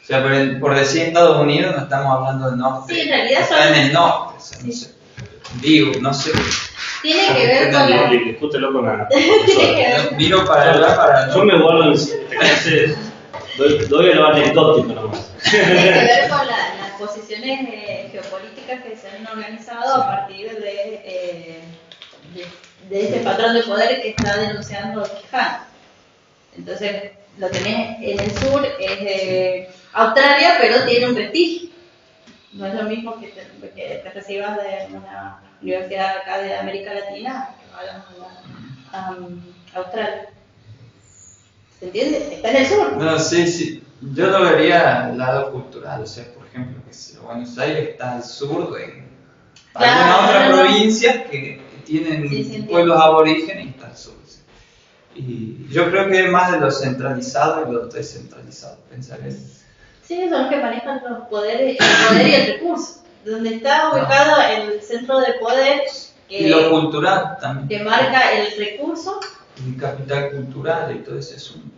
O sea, por decir Estados Unidos no estamos hablando del norte. Sí, en realidad está son- en el norte, o sea, no sé. Digo, no sé. Tiene que ver con la... Discútelo con la Tiene que profesora. ver. Miro para allá para Yo me guardo en esta clase, doy a lo anecdótico nomás. Tiene que ver con las posiciones geopolíticas que se han organizado a partir de este patrón de poder que está denunciando Quijano. Entonces, lo tenés en el sur, es Australia, pero tiene un prestigio. No es lo mismo que te recibas de una universidad acá de América Latina que vayas a Australia. ¿Se entiende? Está en el sur. No, sí. Yo lo vería al lado cultural, o sea, por ejemplo, que si Buenos Aires está al sur de Claro, algunas otras no. provincias que tienen Sí, entiendo. pueblos aborígenes y está al sur. Sí. Y yo creo que es más de lo centralizado y lo descentralizado, pensar eso. Sí, son los que manejan los poderes, el poder y el recurso. Donde está ubicado el centro de poder Y lo cultural también. que marca el recurso. El capital cultural y todo ese asunto.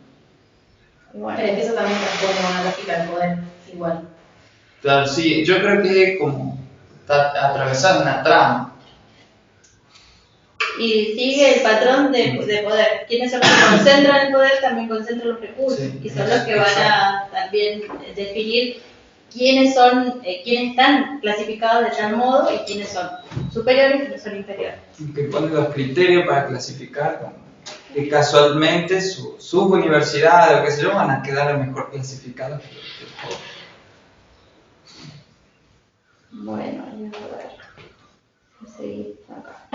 Bueno, Pero eso también transforma una lógica del poder igual. Claro, sí, yo creo que es como atravesar una trama. y sigue el patrón de poder. Quienes son los que concentran el poder también concentran los recursos. Sí, Y son los que van a también definir quiénes están clasificados de tal modo y quiénes son superiores y quiénes son inferiores. Y que ponen los criterios para clasificar, como que casualmente sus universidades o qué sé yo van a quedar mejor clasificadas que otros. Bueno, y a ver. Voy a seguir acá.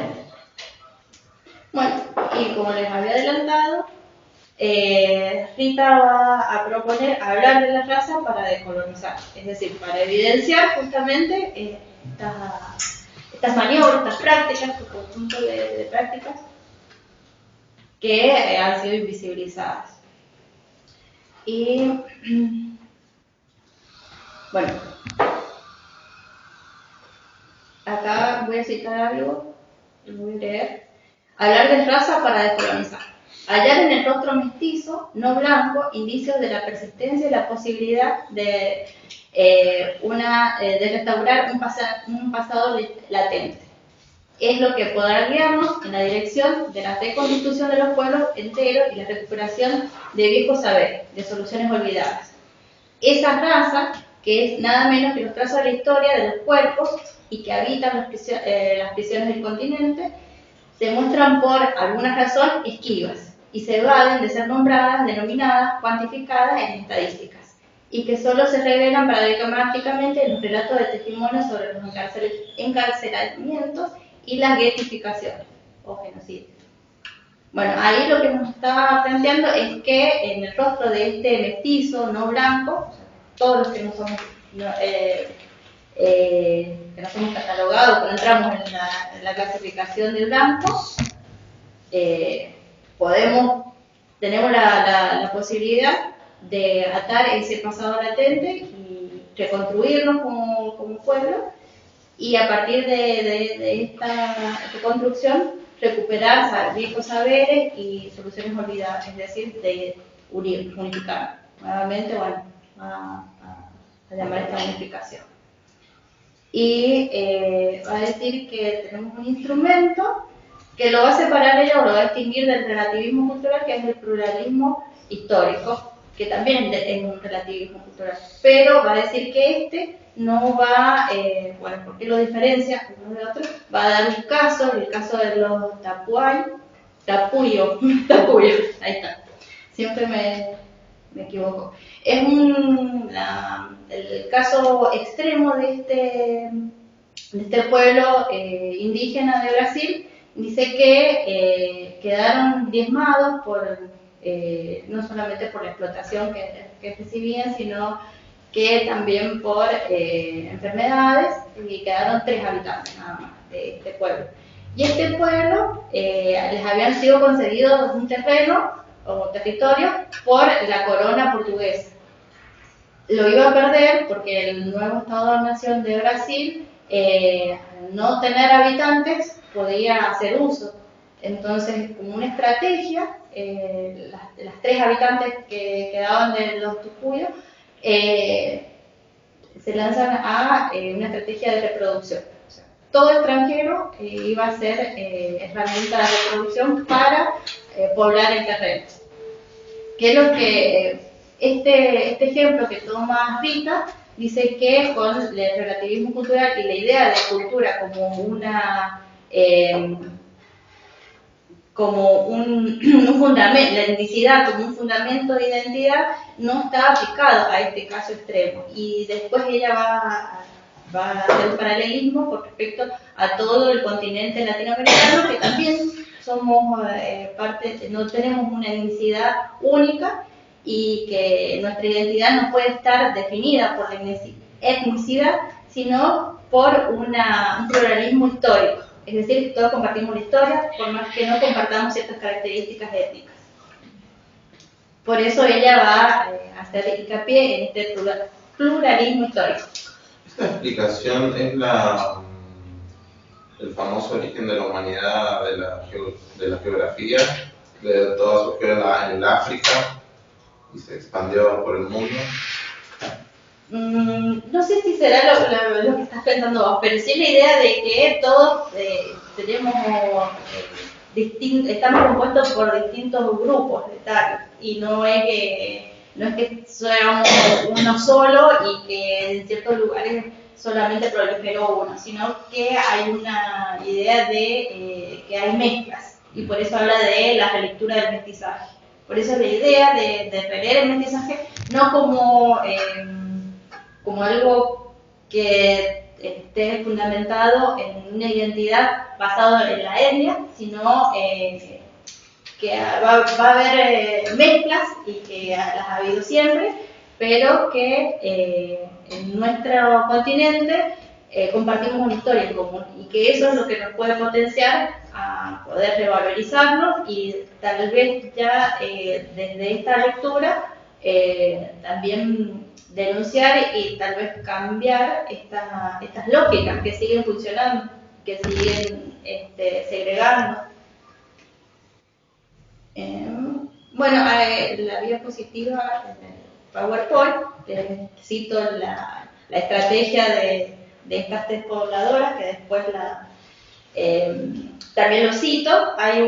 Bueno, y como les había adelantado, Rita va a proponer hablar de la raza para decolonizar, es decir, para evidenciar justamente estas maniobras, estas prácticas, este conjunto de prácticas que han sido invisibilizadas. Y bueno, acá voy a citar algo, lo voy a leer. Hablar de raza para descolonizar. Hallar en el rostro mestizo, no blanco, indicios de la persistencia y la posibilidad de restaurar un pasado latente. Es lo que podrá guiarnos en la dirección de la reconstitución de los pueblos enteros y la recuperación de viejos saberes, de soluciones olvidadas. Esa raza, que es nada menos que los trazos de la historia de los cuerpos y que habitan las prisiones del continente, se muestran por alguna razón esquivas y se evaden de ser nombradas, denominadas, cuantificadas en estadísticas, y que solo se revelan paradigmáticamente en los relatos de testimonios sobre los encarcelamientos y las guetificaciones o genocidios. Bueno, ahí lo que nos está planteando es que en el rostro de este mestizo no blanco, todos los que no somos catalogados, que no entramos en la clasificación de blanco, tenemos la posibilidad de atar ese pasado latente y reconstruirnos como pueblo, y a partir de esta construcción recuperar viejos saberes y soluciones olvidadas, es decir, de unificar. Nuevamente, bueno, a llamar esta unificación. Y va a decir que tenemos un instrumento que lo va a separar ella o lo va a distinguir del relativismo cultural, que es el pluralismo histórico, que también es un relativismo cultural, pero va a decir que este no va, bueno, ¿por qué lo diferencia uno de otro? Va a dar un caso, el caso de los tapuyo, ahí está, siempre me equivoco. Es el caso extremo de este pueblo indígena de Brasil. Dice que quedaron diezmados no solamente por la explotación que recibían, sino que también por enfermedades, y quedaron 3 habitantes nada más de este pueblo. Y este pueblo les habían sido concedidos un terreno o territorio por la corona portuguesa. Lo iba a perder porque el nuevo Estado-Nación de Brasil, al no tener habitantes, podía hacer uso. Entonces, como una estrategia, las 3 habitantes que quedaban de los tupuyos se lanzan a una estrategia de reproducción. O sea, todo extranjero iba a ser herramienta de reproducción para poblar el terreno. Que es lo que este ejemplo que toma Rita dice que con el relativismo cultural y la idea de cultura como un fundamento, la etnicidad como un fundamento de identidad, no está aplicado a este caso extremo. Y después ella va a hacer un paralelismo con respecto a todo el continente latinoamericano, que también somos no tenemos una etnicidad única, y que nuestra identidad no puede estar definida por la etnicidad, sino por un pluralismo histórico. Es decir, todos compartimos la historia, por más que no compartamos ciertas características étnicas. Por eso ella va a hacer hincapié en este pluralismo histórico. Esta explicación es el famoso origen de la humanidad, de la geografía, de toda su geografía en el África, y se expandió por el mundo. No sé si será lo que estás pensando vos, pero sí la idea de que todos estamos compuestos por distintos grupos etarios, y no es que seamos uno solo y que en ciertos lugares solamente proliferó uno, sino que hay una idea de que hay mezclas, y por eso habla de la relectura del mestizaje. Por eso la idea de releer el mestizaje no como algo que esté fundamentado en una identidad basada en la etnia, sino que va a haber mezclas, y que las ha habido siempre, pero que en nuestro continente compartimos una historia en común, y que eso es lo que nos puede potenciar a poder revalorizarnos, y tal vez ya desde esta lectura también denunciar y tal vez cambiar estas lógicas que siguen funcionando, que siguen segregando. Bueno, la diapositiva en el PowerPoint, cito la estrategia de estas 3 pobladoras, que después también lo cito. Hay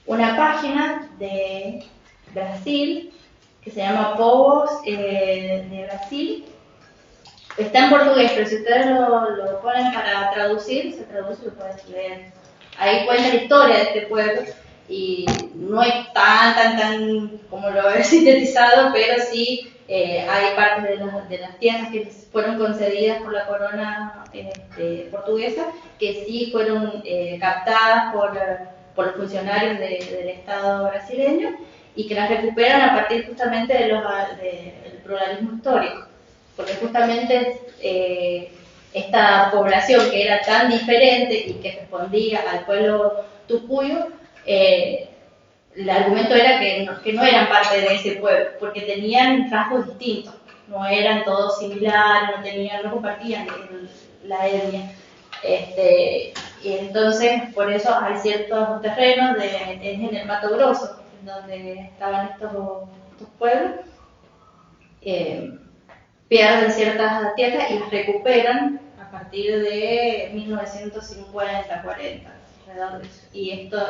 una página de Brasil que se llama Povos de Brasil. Está en portugués, pero si ustedes lo ponen para traducir, se traduce, lo pueden leer ahí cuenta la historia de este pueblo y no es tan como lo he sintetizado, pero sí hay partes de las tierras que fueron concedidas por la corona portuguesa que sí fueron captadas por los funcionarios del Estado brasileño y que las recuperan a partir justamente del pluralismo histórico, porque justamente esta población que era tan diferente y que respondía al pueblo tucuyo, el argumento era que no eran parte de ese pueblo, porque tenían rasgos distintos, no eran todos similares, no compartían la etnia. Y entonces, por eso hay ciertos terrenos en el Mato Grosso, donde estaban estos pueblos, pierden ciertas tierras y las recuperan a partir de 1950, 40, alrededor de eso. Y esto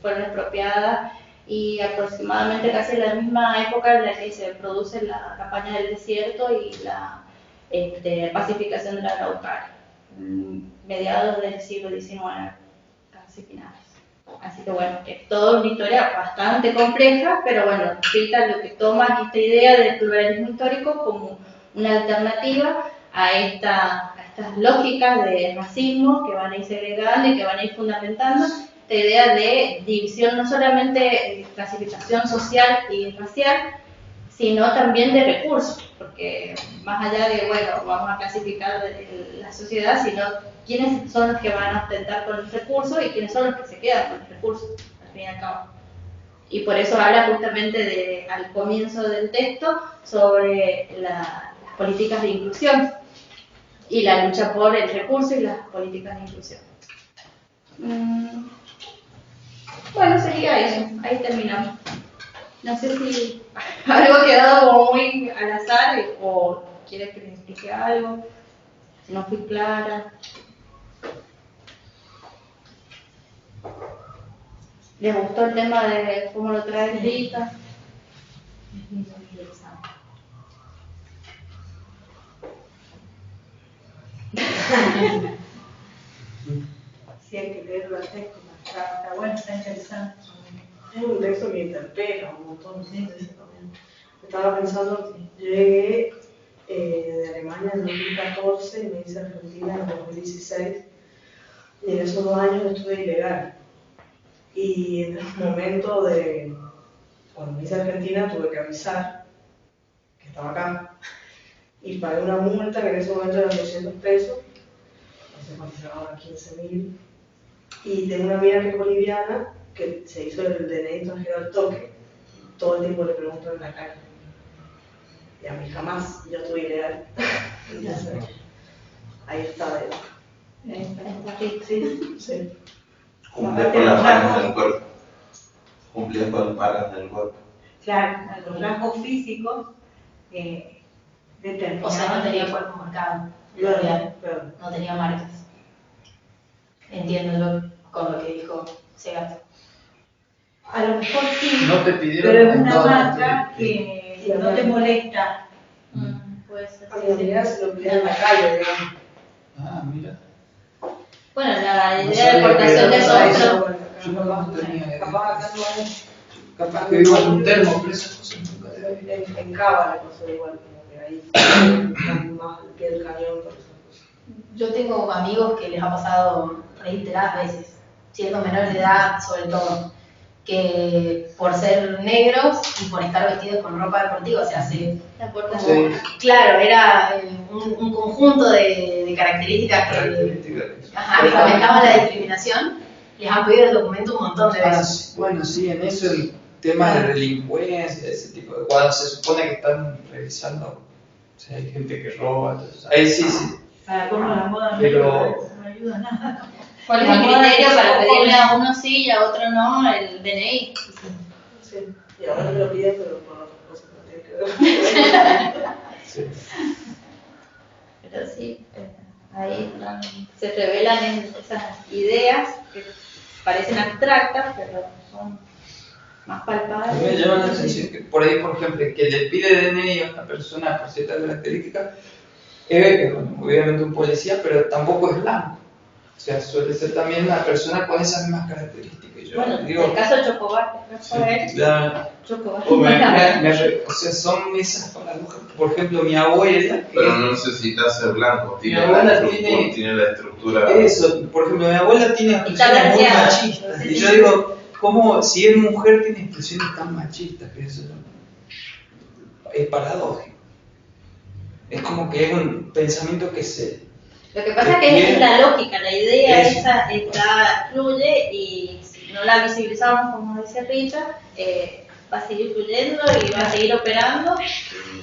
fueron expropiadas y aproximadamente casi en la misma época en la que se produce la campaña del desierto y la pacificación de la Araucaria, mediados del siglo XIX, casi finales. Así que bueno, es toda una historia bastante compleja, pero bueno, Pita lo que toma es esta idea del pluralismo histórico como una alternativa a estas lógicas de racismo que van a ir segregando y que van a ir fundamentando esta idea de división, no solamente clasificación social y racial, sino también de recursos, porque más allá de, bueno, vamos a clasificar la sociedad, sino quiénes son los que van a ostentar con los recursos y quiénes son los que se quedan con los recursos, al fin y al cabo. Y por eso habla justamente al comienzo del texto sobre las políticas de inclusión y la lucha por el recurso y las políticas de inclusión. Bueno, sería eso, ahí terminamos. No sé si algo ha quedado como muy al azar o quieres que les explique algo, si no fui clara. ¿Les gustó el tema de cómo lo trae Rita? Sí, hay que leerlo al texto, está bueno, está interesante. Es un texto que interpela un montón de veces también. Estaba pensando, llegué de Alemania en 2014 y me hice Argentina en 2016 y en esos 2 años estuve ilegal. Y en el momento cuando me hice Argentina tuve que avisar que estaba acá y pagué una multa que en ese momento eran 200 pesos, no sé cuánto se ahora, 15.000. Y tengo una amiga que es boliviana que se hizo el DNI extranjero al toque, todo el tiempo le pregunto en la calle. Y a mí jamás, yo estuve ilegal. Entonces, ahí está sí. Cumplías con las marcas del cuerpo. Cumplías con las marcas del cuerpo. Claro, los rasgos físicos determinados. O sea, no tenía cuerpo marcado. Claro. No tenía marcas. Entiendo con lo que dijo Segato. A lo mejor sí, No te pidieron pero es una todo, marca que no te molesta. Puede ser. A mi amiga se lo pide en la calle, digamos. Ah, mira. Bueno, la No idea de sabía exportación que de era software. Yo no tenía Capaz acá no hay. Capaz que vivo en un termo, pero esas cosas nunca te había visto. En Cava le pasó igual, como que ahí están más al pie del cañón por esas cosas. Yo tengo amigos que les ha pasado reiteradas veces, siendo menores de edad sobre todo, que por ser negros y por estar vestidos con ropa deportiva, o sea, La puerta Sí. claro, era un conjunto de características que fomentaban la discriminación, les han pedido el documento un montón de veces. Bueno, sí, en eso el tema de delincuencia, ese tipo de cuando se supone que están revisando, o sea, hay gente que roba, entonces, ahí sí. Para como la moda Pero- no ayuda nada. ¿Cuál es el criterio para pedirle a uno sí y a otro no el DNI? Sí, y ahora me lo piden, pero por otras cosas no tiene que ver. Sí. Pero sí, ahí se revelan esas ideas que parecen abstractas, pero son más A mí palpables. me llama la atención que por ahí, por ejemplo, que le pide DNI a una persona por ciertas características, bueno, obviamente un policía, pero tampoco es blanco. O sea, suele ser también una persona con esas mismas características. Yo Bueno, digo, el caso de Chocobar, Rafael, ya, Chocobar. o sea, son esas paradojas. Por ejemplo, mi abuela. Pero no necesita ser blanco, Mi abuela tiene- tiene la estructura. Eso, por ejemplo, mi abuela tiene expresiones muy blanqueada. machistas. Y yo digo, ¿cómo si es mujer tiene expresiones tan machistas? Que eso es paradójico. Es como que es un pensamiento que se. Lo que pasa es que es la lógica, la idea esa fluye y si no la visibilizamos, como dice Richard, va a seguir fluyendo y va a seguir operando.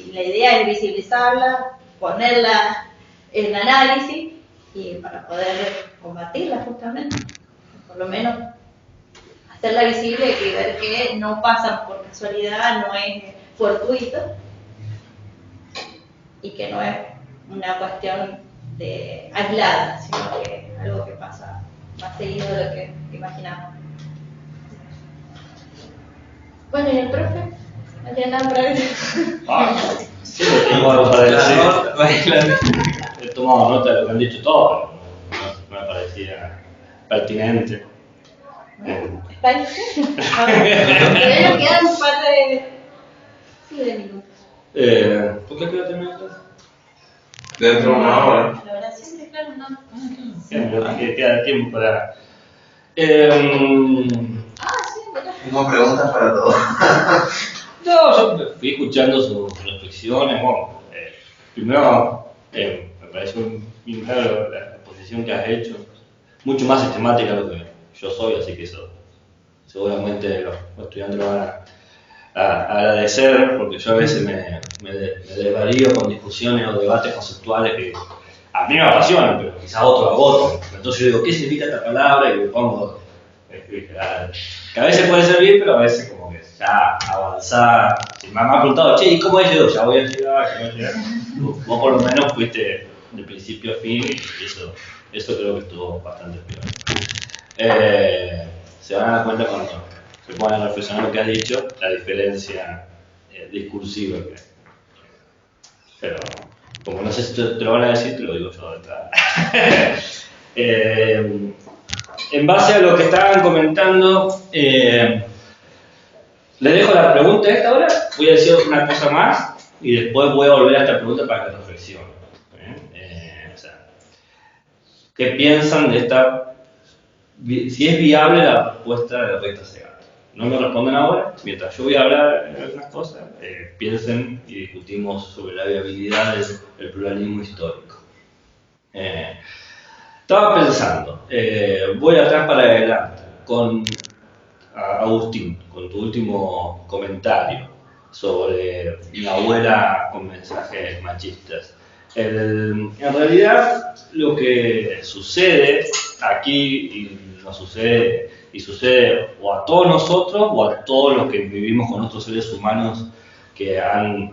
Y la idea es visibilizarla, ponerla en análisis y para poder combatirla justamente, por lo menos hacerla visible y ver que no pasa por casualidad, no es fortuito y que no es una cuestión aislada, sino que es algo que pasa más seguido de lo que imaginamos. Bueno, ¿y el profe? ¿No tiene nada para decir? Sí, tengo algo para decir. He tomado nota de lo que han dicho todos, pero no me parecía pertinente. ¿Está ahí? Todavía nos quedan un par de minutos. ¿Por qué quiero terminar esto? Dentro de una hora. La oración de claro, no. Queda tiempo para. Sí, ¿verdad? Tengo preguntas para todos. No, yo fui escuchando sus reflexiones. Bueno, primero me pareció bien claro la exposición que has hecho, mucho más sistemática de lo que yo soy, así que eso seguramente los estudiantes lo van a agradecer, porque yo a veces me desvarío con discusiones o debates conceptuales que a mí me apasionan, pero quizás a otros agotan. Entonces yo digo, ¿qué significa esta palabra? Y me pongo, que a veces puede servir, pero a veces como que ya avanzar. Si me han preguntado, che, ¿y cómo es yo? Ya voy a llegar. Vos por lo menos fuiste de principio a fin y eso creo que estuvo bastante bien. Se van a dar cuenta cuando se ponen a reflexionar lo que has dicho, la diferencia discursiva que hay. Pero como no sé si te lo van a decir, te lo digo yo de entrada. En base a lo que estaban comentando, les dejo la pregunta esta hora, voy a decir una cosa más y después voy a volver a esta pregunta para que reflexionen. O sea, ¿qué piensan de si es viable la propuesta de recta cegada? No me responden ahora, mientras yo voy a hablar de algunas cosas, piensen y discutimos sobre la viabilidad del pluralismo histórico. Estaba pensando, voy atrás para adelante, con Agustín, con tu último comentario sobre mi abuela con mensajes machistas. En realidad, lo que sucede aquí y nos sucede o a todos nosotros o a todos los que vivimos con otros seres humanos que han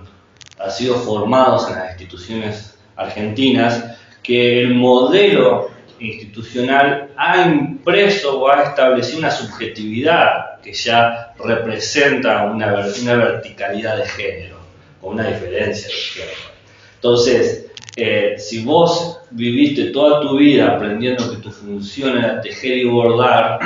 sido formados en las instituciones argentinas, que el modelo institucional ha impreso o ha establecido una subjetividad que ya representa una verticalidad de género o una diferencia de género. Entonces, si vos viviste toda tu vida aprendiendo que tu función era tejer y bordar,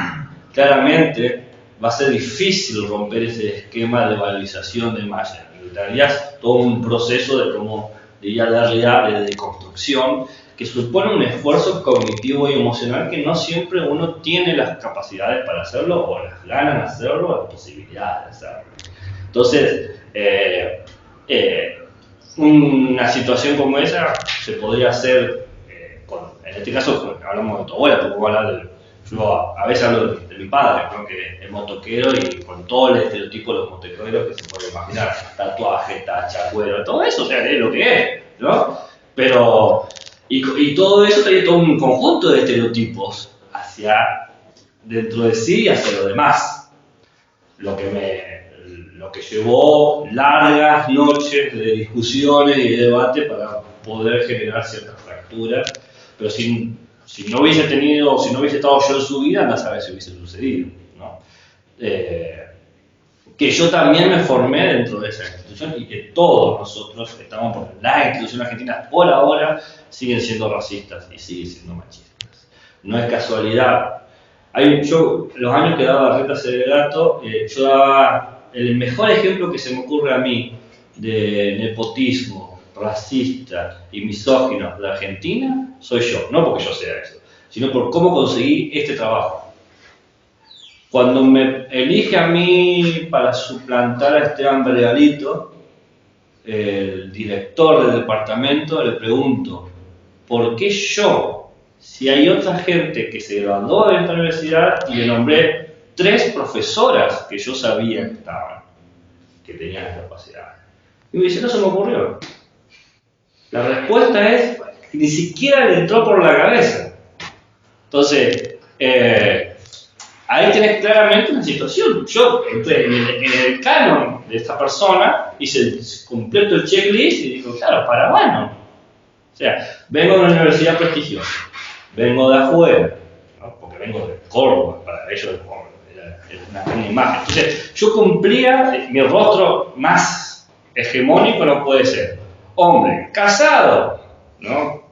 claramente va a ser difícil romper ese esquema de valorización de malla. Necesitarías todo un proceso de, como diría Derrida, de deconstrucción, que supone un esfuerzo cognitivo y emocional que no siempre uno tiene las capacidades para hacerlo, o las ganas de hacerlo, o las posibilidades de hacerlo. Entonces, una situación como esa se podría hacer, en este caso hablamos de tu abuela, pero puedo hablar yo a veces hablo de mi padre, ¿no? Que es motoquero y con todo el estereotipo de los motoqueros que se puede imaginar, tatuaje, tacha, cuero, todo eso, o sea, es lo que es, ¿no? Pero, y todo eso trae todo un conjunto de estereotipos hacia dentro de sí y hacia lo demás, lo que llevó largas noches de discusiones y de debate para poder generar ciertas fracturas, pero si no hubiese estado yo en su vida, no sabes si hubiese sucedido, ¿no? Que yo también me formé dentro de esa institución y que todos nosotros que estamos por la institución argentina por ahora siguen siendo racistas y siguen siendo machistas. no es casualidad. Los años que daba Rita Seregato, yo daba el mejor ejemplo que se me ocurre a mí de nepotismo racista y misógino de Argentina, soy yo. No porque yo sea eso, sino por cómo conseguí este trabajo. Cuando me elige a mí para suplantar a Esteban Vergalito, el director del departamento, le pregunto, ¿por qué yo? Si hay otra gente que se graduó de esta universidad y le nombré 3 profesoras que yo sabía que tenían esa capacidad. Y me dice, no se me ocurrió. La respuesta es que ni siquiera le entró por la cabeza. Entonces, ahí tenés claramente una situación. Yo entré en el canon de esta persona, hice completo el checklist y digo, claro, paraguano. O sea, vengo de una universidad prestigiosa, vengo de afuera, ¿no? Porque vengo de Córdoba, para ellos de Córdoba, era una imagen. Entonces, yo cumplía mi rostro más hegemónico, no puede ser. Hombre, casado, ¿no?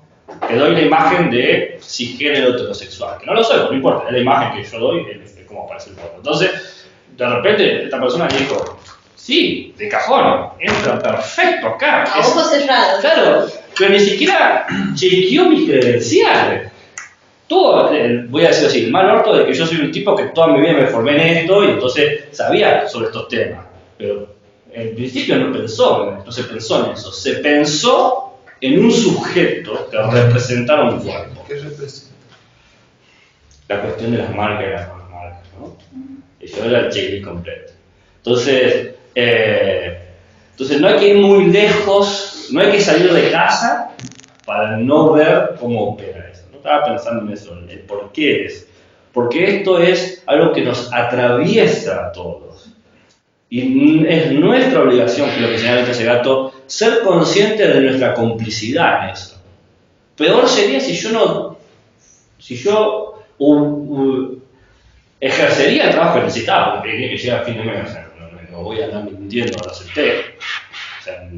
Que doy la imagen de cisgénero heterosexual, que no lo soy, no importa, es la imagen que yo doy, es como aparece el foto. Entonces, de repente, esta persona dijo, sí, de cajón, entra perfecto acá. A ojos cerrados. Claro, pero ni siquiera chequeó mis credenciales. Todo, voy a decir así, el mal orto de que yo soy un tipo que toda mi vida me formé en esto y entonces sabía sobre estos temas. Pero en principio no se pensó en eso, se pensó en un sujeto que representara un cuerpo. ¿Qué representa? La cuestión de las marcas y las no marcas, ¿no? Y yo era el checklist completo. Entonces no hay que ir muy lejos, no hay que salir de casa para no ver cómo opera eso. No estaba pensando en eso, el por qué es. Porque esto es algo que nos atraviesa a todos. Y es nuestra obligación, que lo que señala Rita Seregato, ser conscientes de nuestra complicidad en eso. Peor sería si yo ejercería el trabajo que necesitaba, porque tenía que llegar a fin de mes, o sea, no voy a andar mintiendo, lo acepté. O sea,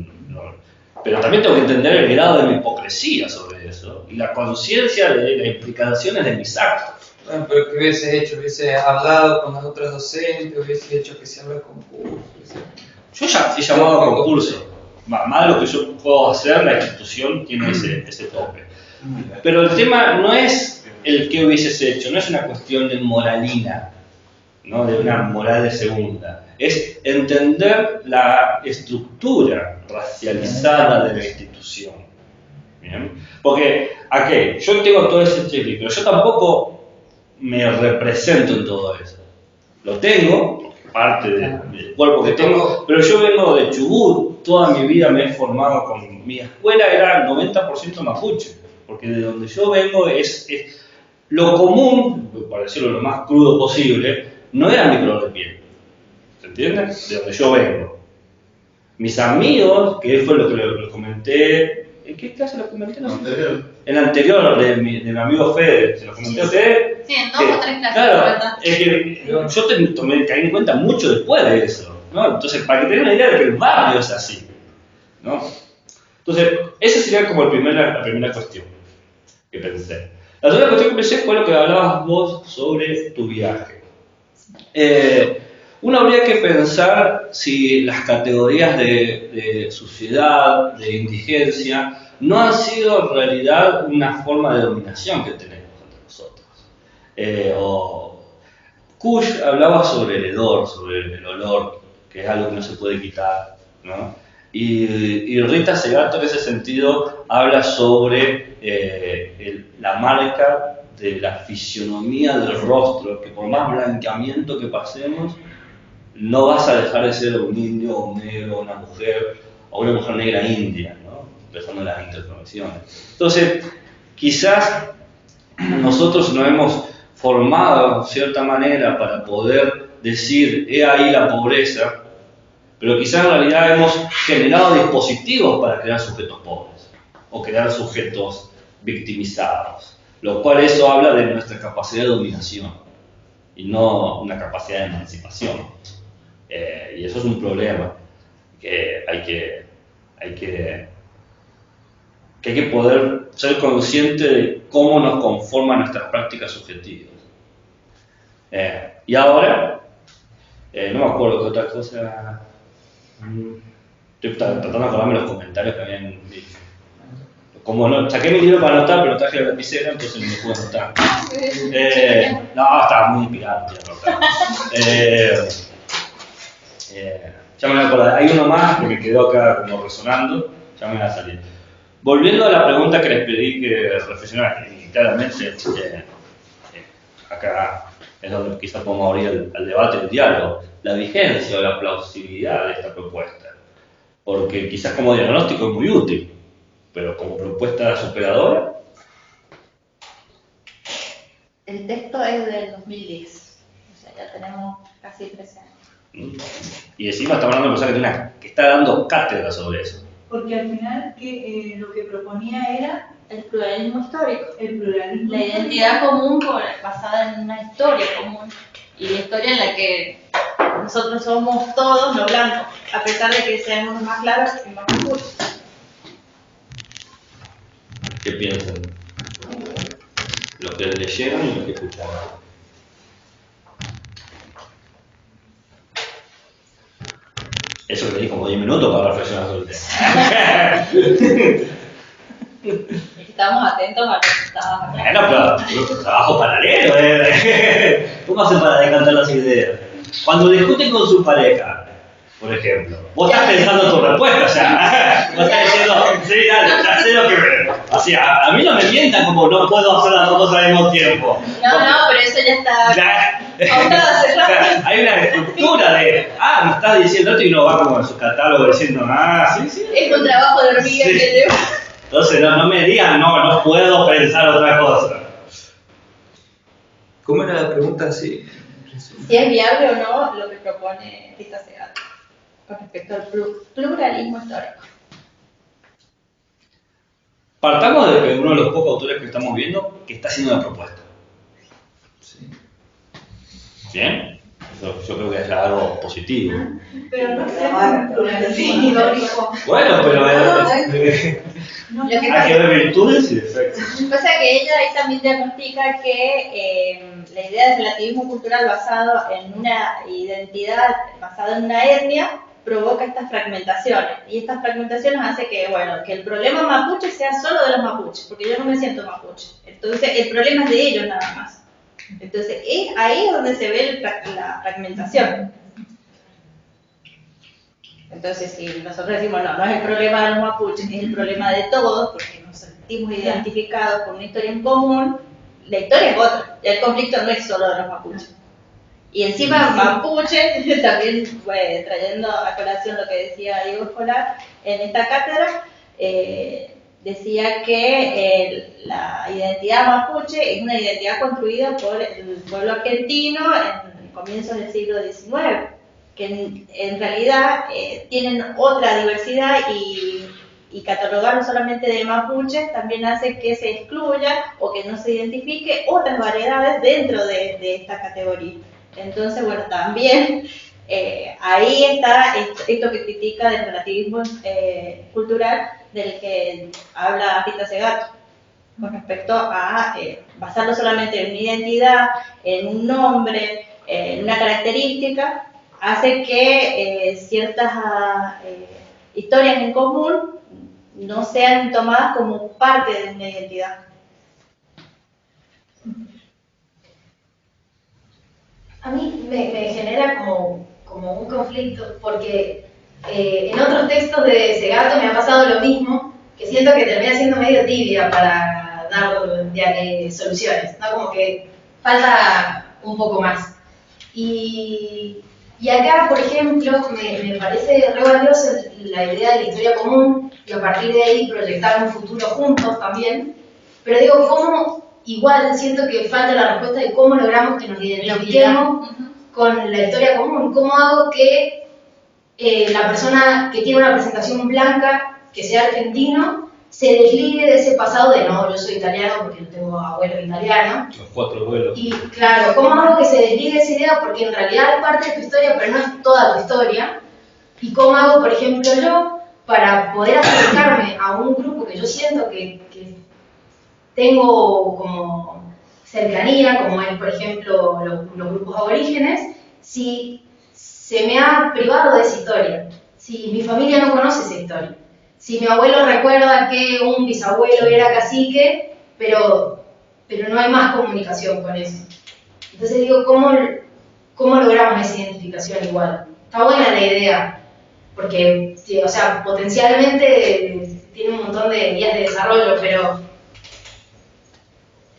pero también tengo que entender el grado de mi hipocresía sobre eso y la conciencia de las implicaciones de mis actos. Bueno, pero ¿qué hubiese hecho? ¿Hubiese hablado con las otras docentes? ¿Hubiese hecho que se abra concurso? Yo ya he llamado a concurso. Más de lo que yo puedo hacer, la institución tiene ese tope. Pero el tema no es el que hubieses hecho, no es una cuestión de moralina, ¿no? De una moral de segunda. Es entender la estructura racializada de la institución. ¿Bien? Porque, yo tengo todo ese checklist, pero yo tampoco me represento en todo eso. Lo tengo, parte del cuerpo que tengo, pero yo vengo de Chubut, toda mi vida me he formado con... Mi escuela era 90% mapuche, porque de donde yo vengo es lo común, para decirlo lo más crudo posible, no era mi color de piel. ¿Se entiende? De donde yo vengo. Mis amigos, que fue lo que les comenté... ¿En qué clase lo comenté? No sé. En la anterior, de mi amigo Fede, se lo comenté a ustedes. Sí, en 2 o 3 clases. Claro, es que yo caí en cuenta mucho después de eso, ¿no? Entonces, para que tengan una idea de que el barrio es así, ¿no? Entonces, esa sería como la primera cuestión que pensé. La segunda cuestión que pensé fue lo que hablabas vos sobre tu viaje. Uno habría que pensar si las categorías de suciedad, de indigencia, no han sido en realidad una forma de dominación que tenemos entre nosotros. Kush hablaba sobre el hedor, sobre el olor, que es algo que no se puede quitar, ¿no? Y Rita Seregato en ese sentido habla sobre la marca de la fisionomía del rostro, que por más blanqueamiento que pasemos, no vas a dejar de ser un indio, un negro, una mujer, o una mujer negra india, ¿no? Empezando las interconexiones. Entonces, quizás nosotros nos hemos formado de cierta manera para poder decir, he ahí la pobreza, pero quizás en realidad hemos generado dispositivos para crear sujetos pobres, o crear sujetos victimizados, lo cual eso habla de nuestra capacidad de dominación, y no una capacidad de emancipación. Y eso es un problema que hay que que hay que poder ser consciente de cómo nos conforman nuestras prácticas subjetivas. Y ahora, no me acuerdo qué otra cosa. Estoy tratando de acordarme los comentarios que habían dicho. Como no, saqué mi libro para anotar, pero no traje la lapicera, entonces no me pude anotar. No, estaba muy inspirado. Ya me voy a acordar. Hay uno más que me quedó acá como resonando, ya me va a salir. Volviendo a la pregunta que les pedí que reflexionaran, y claramente acá es donde quizás podemos abrir el debate, el diálogo, la vigencia o la plausibilidad de esta propuesta. Porque quizás como diagnóstico es muy útil, pero como propuesta superadora. El texto es del 2010, o sea, ya tenemos casi 13 años. Y encima estamos hablando de una persona que está dando cátedra sobre eso. Porque al final lo que proponía era El pluralismo histórico. el pluralismo. La identidad común basada en una historia común. Y la historia en la que nosotros somos todos los blancos, a pesar de que seamos más claros y más oscuros. ¿Qué piensan? Los que leyeron y los que escucharon. Eso que te di como 10 minutos para reflexionar sobre el tema. Estamos atentos a lo que estábamos hablando. Bueno, pero trabajo paralelo, ¿Cómo hacen para decantar las ideas? Cuando discuten con su pareja, por ejemplo, vos estás pensando tu respuesta, o sea, vos estás diciendo, sí, dale, ya sé lo que me... O sea, a mí no me mientan como no puedo hacer las dos cosas al mismo tiempo. No, pero eso ya está pautado hace rato. Hay una estructura de, me estás diciendo esto y uno va como en su catálogo diciendo, sí. Es un trabajo de hormiga Sí. que lleva. Entonces no me digan, no puedo pensar otra cosa. ¿Cómo era la pregunta así? Si es viable o no lo que propone Rita Segato con respecto al pluralismo histórico. Partamos de que uno de los pocos autores que estamos viendo que está haciendo una propuesta. Sí. ¿Bien? Eso yo creo que es algo positivo. Pero no se llama pluralismo histórico. Bueno, pero No, Lo que hay que ver virtudes y defectos. Pasa que ella ahí también diagnostica que la idea del relativismo cultural basado en una identidad, basada en una etnia, provoca estas fragmentaciones. Y estas fragmentaciones hace que, que el problema mapuche sea solo de los mapuches, porque yo no me siento mapuche. Entonces, el problema es de ellos nada más. Entonces, es ahí donde se ve la fragmentación. Entonces, si nosotros decimos, no es el problema de los mapuches, es el problema de todos, porque nos sentimos identificados con una historia en común, la historia es otra. El conflicto no es solo de los mapuches. Y encima, mapuche, también trayendo a colación lo que decía Diego Escolar en esta cátedra, decía que la identidad mapuche es una identidad construida por el pueblo argentino en comienzos del siglo XIX, que en realidad tienen otra diversidad y catalogarlo solamente de mapuche también hace que se excluya o que no se identifique otras variedades dentro de esta categoría. Entonces, también ahí está esto que critica del relativismo cultural del que habla Rita Segato, con respecto a basarlo solamente en una identidad, en un nombre, en una característica, hace que ciertas historias en común no sean tomadas como parte de una identidad. A mí me genera como un conflicto, porque en otros textos de Segato me ha pasado lo mismo, que siento que termina siendo medio tibia para dar soluciones, ¿no? Como que falta un poco más. Y acá, por ejemplo, me parece re valiosa la idea de la historia común y a partir de ahí proyectar un futuro juntos también, pero digo, ¿cómo? Igual siento que falta la respuesta de cómo logramos que nos identifiquemos con la historia común. ¿Cómo hago que la persona que tiene una presentación blanca, que sea argentino, se desligue de ese pasado de no, yo soy italiano porque no tengo abuelo italiano? Los 4 abuelos. Y claro, ¿cómo hago que se desligue esa idea? Porque en realidad es parte de tu historia, pero no es toda tu historia. ¿Y cómo hago, por ejemplo, yo, para poder acercarme a un grupo que yo siento que tengo como cercanía, como es, por ejemplo, los grupos aborígenes, si se me ha privado de esa historia, si mi familia no conoce esa historia, si mi abuelo recuerda que un bisabuelo era cacique, pero no hay más comunicación con eso. Entonces digo, ¿cómo logramos esa identificación igual? Está buena la idea, porque, sí, o sea, potencialmente tiene un montón de vías de desarrollo, pero...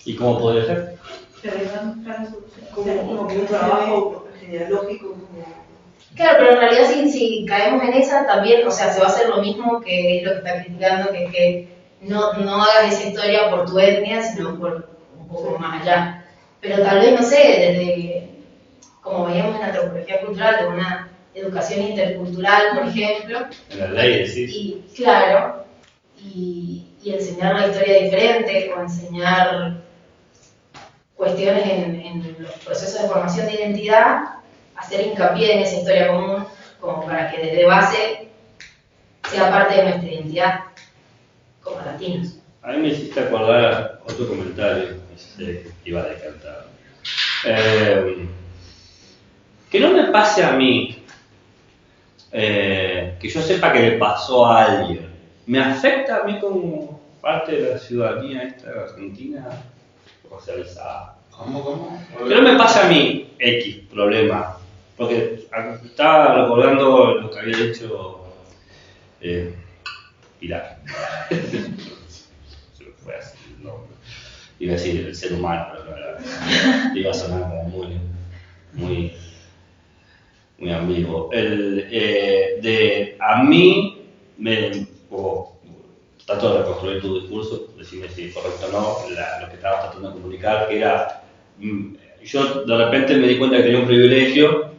¿Y cómo podría ser? Como un trabajo genealógico, como... Claro, pero en realidad si caemos en esa también, o sea, se va a hacer lo mismo que es lo que está criticando, que es que no hagas esa historia por tu etnia, sino por un poco más allá. Pero tal vez, no sé, desde, como veíamos en la antropología cultural, de una educación intercultural, por ejemplo. En la ley, sí. Y claro, y enseñar una historia diferente, o enseñar cuestiones en los procesos de formación de identidad, hacer hincapié en esa historia común, como para que desde base sea parte de nuestra identidad como latinos. A mí me hiciste acordar otro comentario, que iba a decantar. Que no me pase a mí, que yo sepa que le pasó a alguien. ¿Me afecta a mí como parte de la ciudadanía esta argentina socializada? ¿Cómo? Que no me pase a mí X problema. Porque estaba recordando lo que había dicho Pilar. Se me fue así el nombre. Iba a decir el ser humano, pero no era. Iba a sonar como muy ambiguo. A mí, trato de reconstruir tu discurso, decime si es correcto o no, lo que estabas tratando de comunicar, que era, yo de repente me di cuenta que tenía un privilegio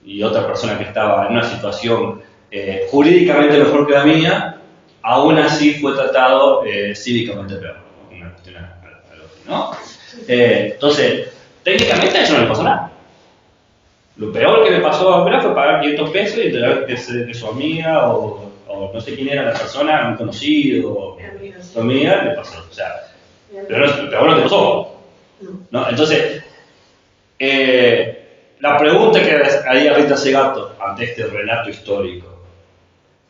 y otra persona que estaba en una situación jurídicamente mejor que la mía, aún así fue tratado cívicamente peor, una cuestión ¿no? Entonces, técnicamente a eso no le pasó nada. Lo peor que me pasó a Pilar fue pagar 500 pesos y enterar que su amiga o no sé quién era la persona, un conocido, su amiga, le pasó. O sea, pero lo peor no te pasó. ¿No? Entonces, la pregunta que haría Rita Segato ante este relato histórico,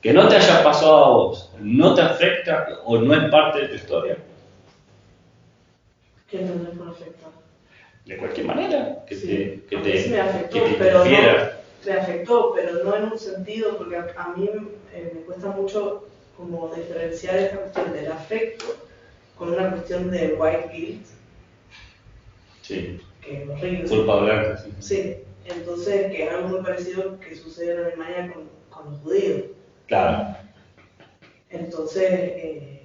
que no te haya pasado a vos, ¿no te afecta o no es parte de tu historia? ¿Qué entendés por afectar? De cualquier manera, que sí, te me afectó, que te pero interfiera. me afectó, pero no en un sentido, porque a mí me cuesta mucho como diferenciar esta cuestión del afecto con una cuestión de white guilt. Sí. Que es horrible. Culpa blanca, sí. Sí, entonces que es algo muy parecido que sucede en Alemania con los judíos. Claro. Entonces,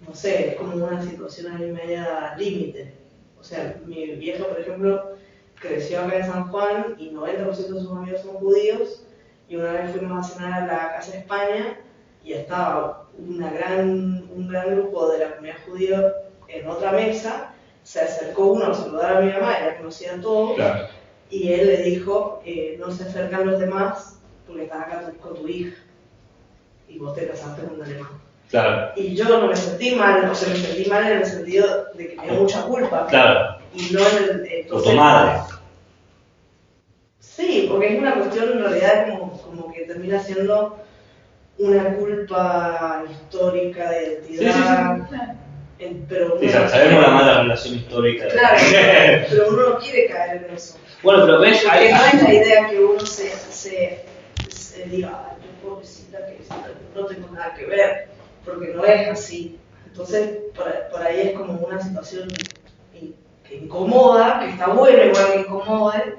no sé, es como una situación ahí media límite. O sea, mi vieja, por ejemplo, creció acá en San Juan y 90% de sus amigos son judíos, y una vez fuimos a cenar a la Casa de España y estaba un gran grupo de la comunidad judía en otra mesa. Se acercó uno a saludar a mi mamá, ella conocía a todos, Claro. y él le dijo, no se acercan los demás porque estás acá con tu hija y vos te casaste con un alemán. Claro. Y yo no me sentí mal, o sea, me sentí mal en el sentido de que me dio mucha culpa. Claro. Y no en el... Por tu madre. Sí, porque es una cuestión en realidad como que termina siendo una culpa histórica de identidad. Sí. Pero Sí, sabemos la mala relación histórica. Claro, pero uno no quiere caer en eso. Bueno, pero ves, Porque no es la idea que uno se diga, ay, yo pobrecita, que no tengo nada que ver, porque no es así. Entonces, por ahí es como una situación que incomoda, que está bueno igual que incomode,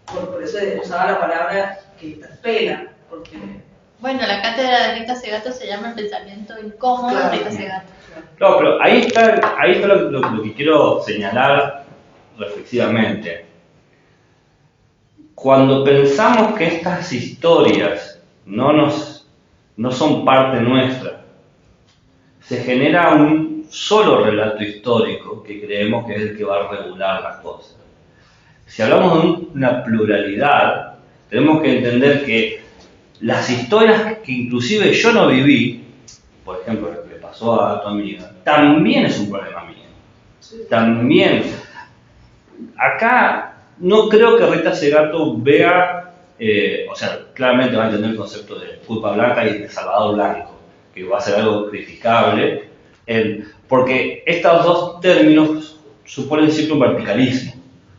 por eso usaba la palabra que interpela, porque... Bueno, la cátedra de Rita Segato se llama El pensamiento incómodo de Rita Segato. No, pero ahí está lo que quiero señalar reflexivamente. Cuando pensamos que estas historias no son parte nuestra, se genera un solo relato histórico que creemos que es el que va a regular las cosas. Si hablamos de una pluralidad, tenemos que entender que las historias que inclusive yo no viví, por ejemplo, lo que le pasó a tu amiga, también es un problema mío. También. Acá no creo que Rita Segato vea, o sea, claramente va a entender el concepto de culpa blanca y de Salvador Blanco, que va a ser algo criticable, porque estos dos términos suponen siempre un verticalismo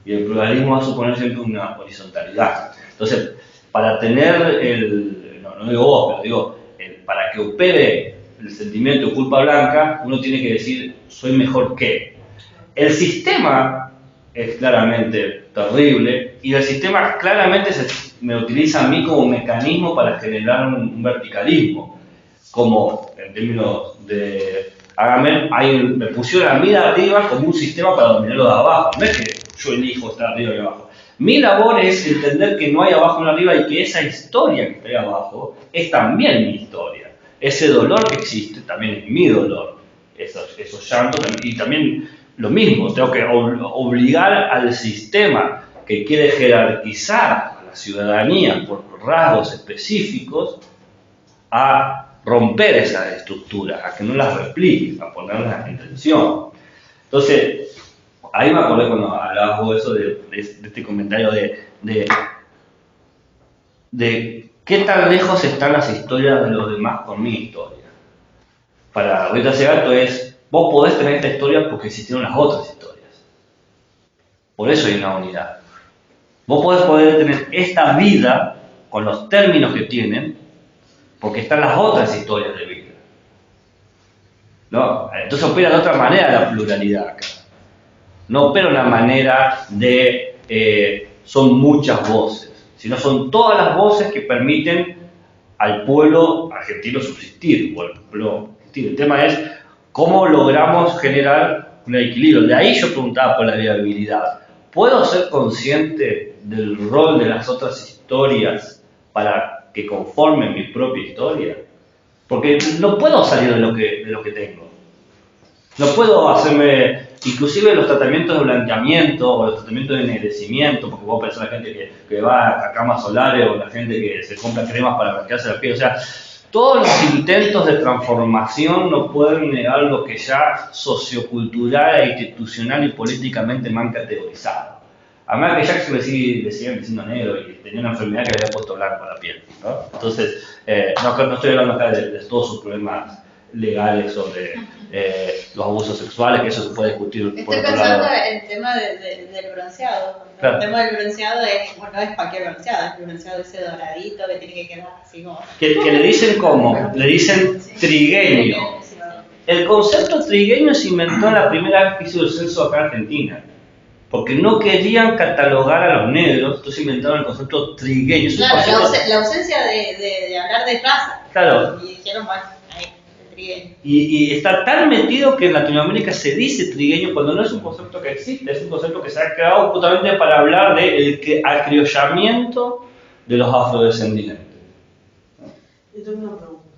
y el pluralismo va a suponer siempre una horizontalidad. Entonces, para tener no digo vos, pero digo, para que opere el sentimiento de culpa blanca, uno tiene que decir, soy mejor que. El sistema es claramente terrible y el sistema claramente me utiliza a mí como mecanismo para generar un verticalismo. Como en términos de Agamben, me pusieron a mí de arriba como un sistema para dominarlo de abajo. No es que yo elijo estar arriba y abajo. Mi labor es entender que no hay abajo ni arriba y que esa historia que está ahí abajo es también mi historia. Ese dolor que existe también es mi dolor. Esos llantos y también lo mismo, tengo que obligar al sistema que quiere jerarquizar a la ciudadanía por rasgos específicos a romper esas estructuras, a que no las replique, a ponerlas en tensión. Entonces, ahí me acordé cuando hablabas vos eso de este comentario de qué tan lejos están las historias de los demás con mi historia. Para Rita Segato es, vos podés tener esta historia porque existieron las otras historias. Por eso hay una unidad. Vos podés poder tener esta vida con los términos que tienen porque están las otras historias de vida. ¿No? Entonces opera de otra manera la pluralidad acá. No opera una manera de son muchas voces, sino son todas las voces que permiten al pueblo argentino subsistir, o al pueblo argentino. El tema es cómo logramos generar un equilibrio. De ahí yo preguntaba por la viabilidad. ¿Puedo ser consciente del rol de las otras historias para que conformen mi propia historia? Porque no puedo salir de lo que tengo. No puedo hacerme, inclusive los tratamientos de blanqueamiento o los tratamientos de ennegrecimiento, porque vos pensás la gente que va a camas solares o la gente que se compra cremas para blanquearse la piel, o sea, todos los intentos de transformación no pueden negar lo que ya sociocultural, institucional y políticamente me han categorizado. Además que Jackson le siguen diciendo negro y tenía una enfermedad que le había puesto blanco a la piel, ¿no? Entonces, no estoy hablando acá de todos sus problemas legales sobre los abusos sexuales, que eso se puede discutir por otro lado. Estoy pensando en el tema del bronceado. Claro. El tema del bronceado es, bueno, no es cualquier bronceado, es el bronceado ese doradito que tiene que quedar así como... Que le dicen ¿cómo? Le dicen trigueño. El concepto trigueño se inventó la primera vez que hizo el censo acá en Argentina. Porque no querían catalogar a los negros, entonces inventaron el concepto trigueño. Claro, la ausencia de hablar de raza. Claro. Y dijeron, bueno, ahí, el trigueño. Y está tan metido que en Latinoamérica se dice trigueño cuando no es un concepto que existe, es un concepto que se ha creado justamente para hablar del acriollamiento de los afrodescendientes. Yo tengo una pregunta.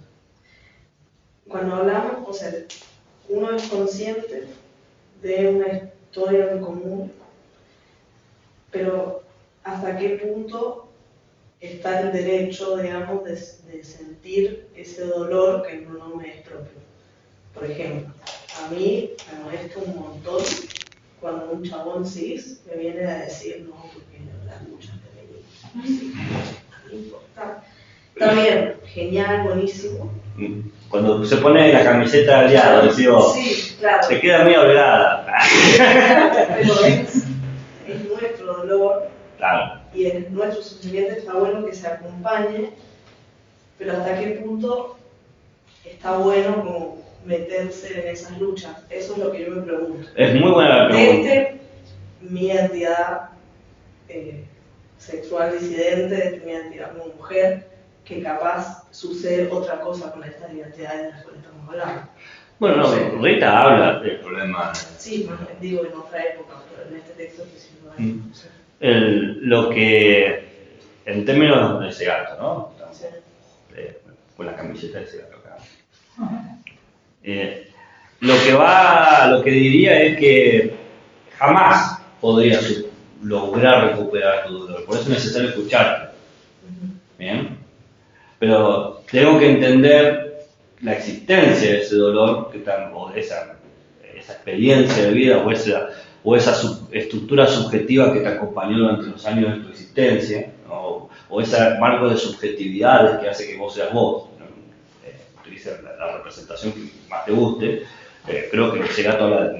Cuando hablamos, o sea, uno es consciente de una historia en común, pero ¿hasta qué punto está el derecho, digamos, de sentir ese dolor que no me es propio? Por ejemplo, a mí me molesta un montón cuando un chabón cis me viene a decir, no, porque las luchas femeninas, no importa. Está bien, genial, buenísimo. Cuando se pone la camiseta de aliado, digo, Sí, claro. te queda muy holgada. Pero es nuestro dolor, Claro. y en nuestro sufrimiento está bueno que se acompañe, pero hasta qué punto está bueno como meterse en esas luchas. Eso es lo que yo me pregunto. Es muy buena la pregunta. Desde mi identidad sexual disidente, desde mi identidad como mujer, que capaz sucede otra cosa con estas identidades de las cuales estamos hablando. Bueno, no, Rita habla del problema. Sí, bueno, digo en otra época, pero en este texto que sí no hay. No sé. Lo que, en términos de Segato, ¿no? Sí. Con la camiseta de Segato acá. Lo que diría es que jamás podrías lograr recuperar tu dolor, por eso es necesario escucharte. ¿Bien? pero tengo que entender la existencia de ese dolor, o de esa experiencia de vida, o esa estructura subjetiva que te acompañó durante los años de tu existencia, ¿no? O ese marco de subjetividades que hace que vos seas vos, ¿no? Utiliza la representación que más te guste. Creo que Segato habla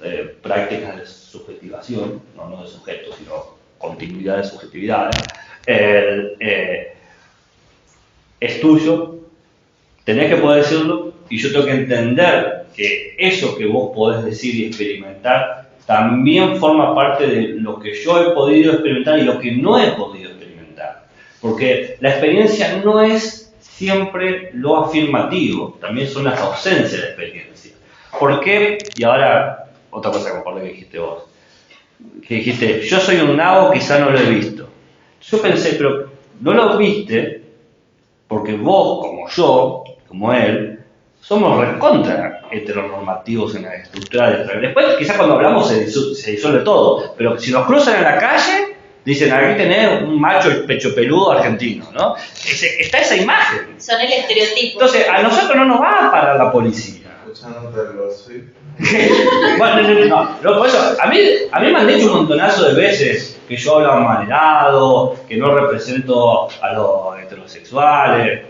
de prácticas de subjetivación, no de sujetos, sino continuidad de subjetividades. Es tuyo, tenés que poder decirlo, y yo tengo que entender que eso que vos podés decir y experimentar también forma parte de lo que yo he podido experimentar y lo que no he podido experimentar. Porque la experiencia no es siempre lo afirmativo, también son las ausencias de experiencia. ¿Por qué? Y ahora, otra cosa que me acuerdo que dijiste vos. Que dijiste, yo soy un nabo, quizá no lo he visto. Yo pensé, pero no lo viste porque vos, como yo, como él, somos recontra heteronormativos en la estructura de... Después, quizás cuando hablamos se disuelve todo, pero si nos cruzan en la calle, dicen, aquí tenés un macho pecho peludo argentino, ¿no? Está esa imagen. Son el estereotipo. Entonces, a nosotros no nos va a parar la policía. Escuchándote lo soy. Bueno, no, por eso, a mí me han dicho un montonazo de veces que yo hablo amanerado, que no represento a los heterosexuales.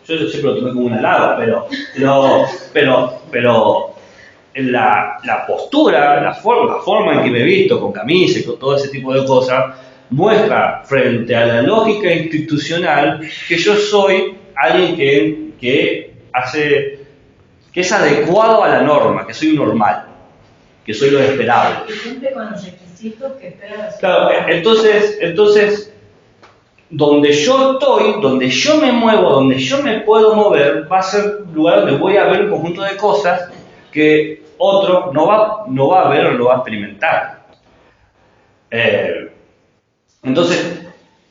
Yo siempre lo tomé como un halago, pero en la postura, la forma en que me he visto, con camisa y con todo ese tipo de cosas, muestra frente a la lógica institucional que yo soy alguien que es adecuado a la norma, que soy normal, que soy lo esperable. Y siempre con los requisitos que esperan. Claro, entonces, donde yo estoy, donde yo me muevo, donde yo me puedo mover, va a ser un lugar donde voy a ver un conjunto de cosas que otro no va a ver o no va a experimentar. Entonces,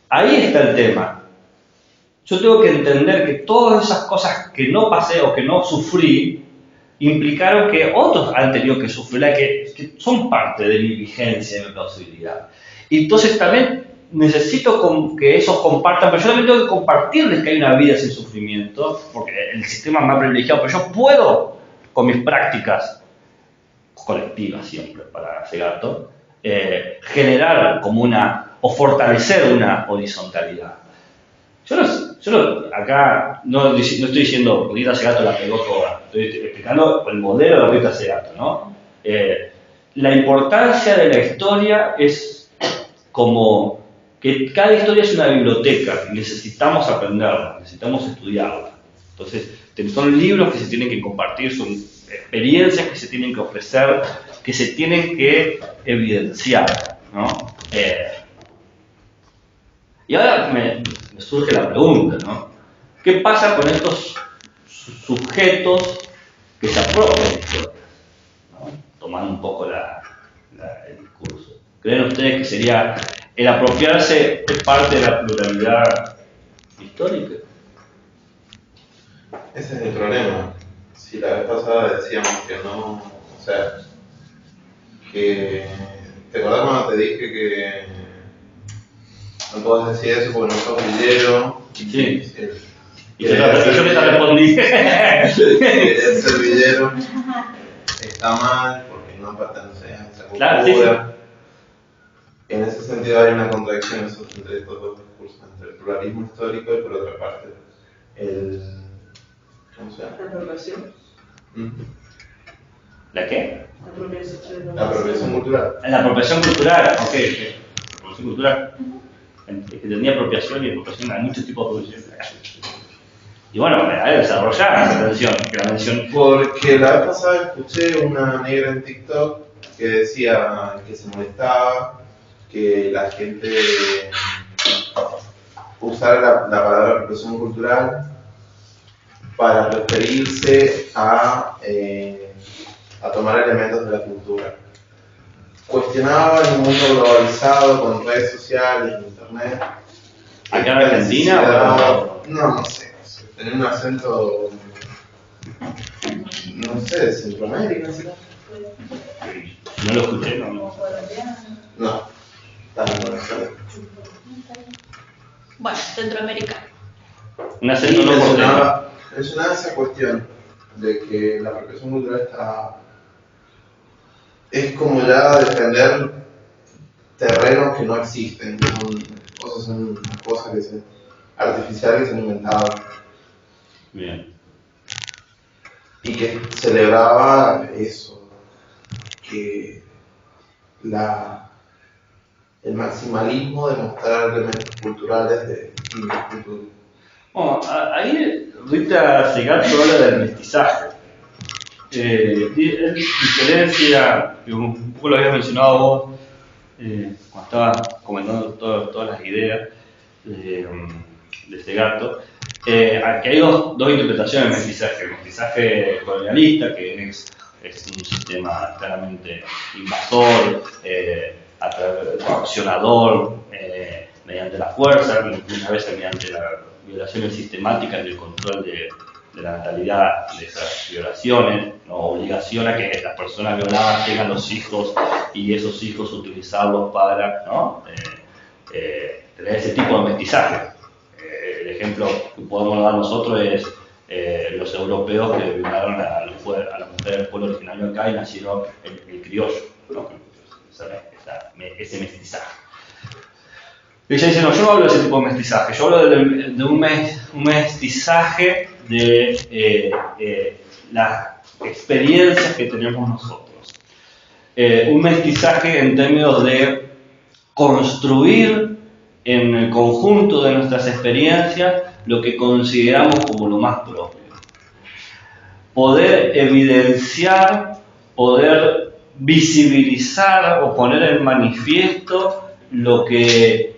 ahí está el tema. Yo tengo que entender que todas esas cosas que no pasé o que no sufrí implicaron que otros han tenido que sufrirla, que son parte de mi vigencia y mi plausibilidad. Y entonces también necesito que esos compartan, pero yo también tengo que compartirles que hay una vida sin sufrimiento, porque el sistema me ha privilegiado, pero yo puedo, con mis prácticas colectivas siempre para Segato, generar o fortalecer una horizontalidad. Yo acá no estoy diciendo Rita Segato la pegó toda, estoy explicando el modelo de Rita Segato, ¿no? La importancia de la historia es como que cada historia es una biblioteca y necesitamos aprenderla, necesitamos estudiarla. Entonces, son libros que se tienen que compartir, son experiencias que se tienen que ofrecer, que se tienen que evidenciar, ¿no? Y ahora me surge la pregunta, ¿no? ¿Qué pasa con estos sujetos que se apropian de historias? ¿No? Tomando un poco el discurso. ¿Creen ustedes que sería el apropiarse de parte de la pluralidad histórica? Ese es el problema. Si la vez pasada decíamos que no, o sea, que ¿te acordás cuando te dije que no puedes decir eso porque no sos villero? Sí. Y yo te respondí. Querer ser villero está mal porque no pertenece a esa cultura. Claro, sí. En ese sentido hay una contradicción entre estos dos discursos, entre el pluralismo histórico y por otra parte ¿cómo se llama? La apropiación. ¿La qué? La apropiación cultural. La apropiación cultural, ok. La apropiación cultural. Es que tenía apropiación y apropiación, hay muchos tipos de apropiación. Y bueno, a desarrollar esa tensión, Porque la vez pasada escuché una negra en TikTok que decía que se molestaba que la gente usara la palabra apropiación cultural para referirse a tomar elementos de la cultura. Cuestionaba el mundo globalizado con redes sociales, internet. ¿Acá en Argentina? No sé. Tenía un acento, no sé, de Centroamérica, ¿sí? No lo escuché, no. No, tan bueno. Bueno, Centroamérica. Un acento no porteño. Mencionaba esa cuestión de que la apropiación cultural es como ya defender terrenos que no existen, son cosas artificiales que se han inventado. Bien. Y que celebraba eso, que el maximalismo de mostrar elementos culturales de cultura. Bueno, ahí Rita Segato habla del mestizaje. Él diferencia, un poco lo habías mencionado vos cuando estabas comentando todas las ideas de Segato, que hay dos interpretaciones del mestizaje. El mestizaje colonialista, que es un sistema claramente invasor, coaccionador, mediante la fuerza, muchas veces mediante la violaciones sistemáticas del control de la natalidad, de esas violaciones, ¿no? Obligación a que las personas violadas tengan los hijos y esos hijos utilizarlos para, ¿no? Tener ese tipo de mestizaje. El ejemplo que podemos dar nosotros es los europeos que violaron a la mujer del pueblo originario acá y nacieron el criollo, ¿no? Ese mestizaje. Ella dice, no, yo no hablo de ese tipo de mestizaje, yo hablo de un mestizaje de las experiencias que tenemos nosotros. Un mestizaje en términos de construir en el conjunto de nuestras experiencias lo que consideramos como lo más propio. Poder evidenciar, poder visibilizar o poner en manifiesto lo que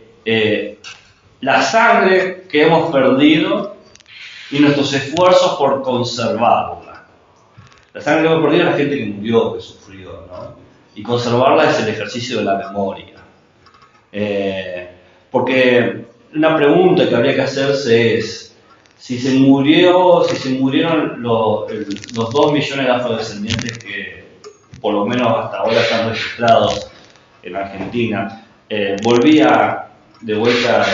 la sangre que hemos perdido y nuestros esfuerzos por conservarla. La sangre que hemos perdido es la gente que murió, que sufrió, ¿no? Y conservarla es el ejercicio de la memoria. Porque una pregunta que habría que hacerse es si se murieron los 2 millones de afrodescendientes que por lo menos hasta ahora están registrados en Argentina, volvía de vuelta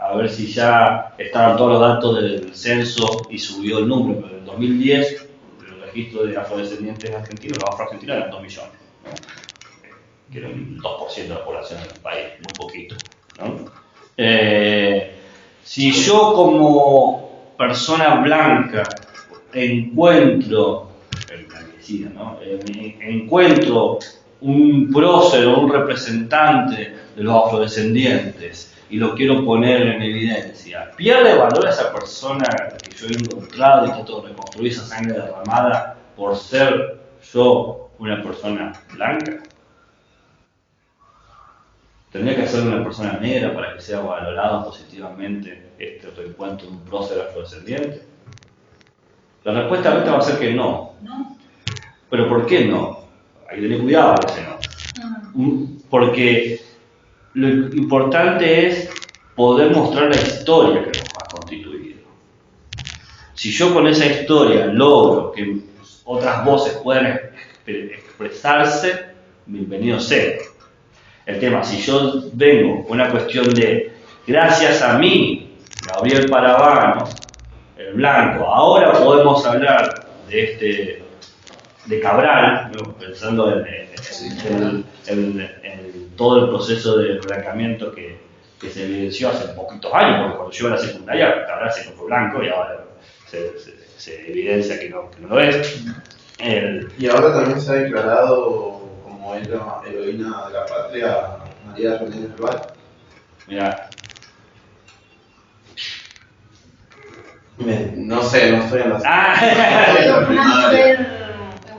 a ver si ya estaban todos los datos del censo y subió el número, pero en 2010 el registro de afrodescendientes argentinos, los afroargentinos eran 2 millones, ¿no? Que era un 2% de la población del país, muy poquito, ¿no? Si yo como persona blanca encuentro un prócer o un representante de los afrodescendientes y lo quiero poner en evidencia, ¿pierde valor a esa persona que yo he encontrado y trato de reconstruir esa sangre derramada por ser yo una persona blanca? ¿Tendría que ser una persona negra para que sea valorado positivamente este reencuentro de un prócer afrodescendiente? La respuesta ahorita va a ser que no. ¿No? ¿Pero por qué no? Hay que tener cuidado con ese no. Porque lo importante es poder mostrar la historia que nos ha constituido. Si yo con esa historia logro que otras voces puedan expresarse, bienvenido sea. El tema, si yo vengo con una cuestión de gracias a mí, Gabriel Parabano, el blanco, ahora podemos hablar de Cabral, ¿no? Pensando en todo el proceso de blanqueamiento que se evidenció hace poquitos años, porque cuando yo iba a la secundaria, Cabral se fue blanco y ahora se evidencia que no lo es. Y ahora también se ha declarado como heroína de la patria María Rodríguez Herbal. Mira. No sé, no estoy en la Es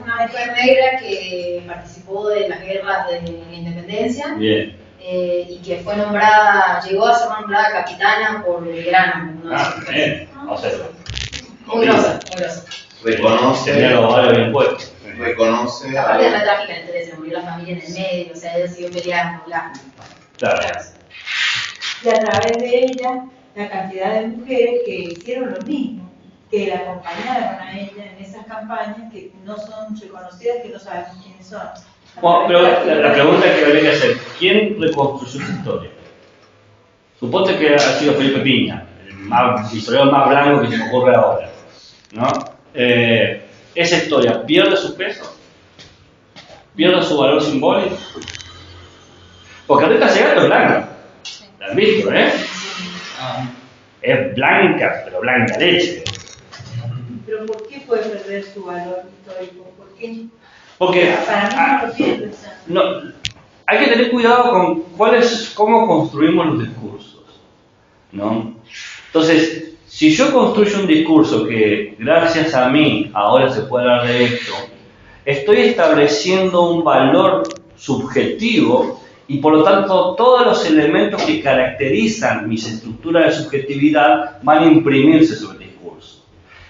una mujer negra que participó de las guerras de la independencia. Bien. Y que fue llegó a ser nombrada capitana por Belgrano. Bien. O sea, muy grosa, muy grosa. Reconoce. Tenía los valores bien puestos. Reconoce. Aparte de la trágica de interés, se murió la familia en el medio, o sea, ella siguió peleando, bla. Claro. Y a través de ella, la cantidad de mujeres que hicieron lo mismo, que la acompañaron a ella en esas campañas que no son reconocidas, que no sabemos quiénes son. Bueno, pero la pregunta que habría que hacer, ¿quién reconstruyó esa historia? Suponte que ha sido Felipe Piña, el historiador más blanco que se me ocurre ahora, ¿no? Esa historia pierde su peso, pierde su valor simbólico, porque Rita Segato es blanca, la han visto, es blanca, pero blanca leche. Pero ¿por qué puede perder su valor histórico? ¿Por qué? Porque Para mí no lo pierde. no, hay que tener cuidado con cómo construimos los discursos, ¿no? Entonces, si yo construyo un discurso que gracias a mí ahora se puede hablar de esto, estoy estableciendo un valor subjetivo y por lo tanto todos los elementos que caracterizan mis estructuras de subjetividad van a imprimirse sobre el discurso.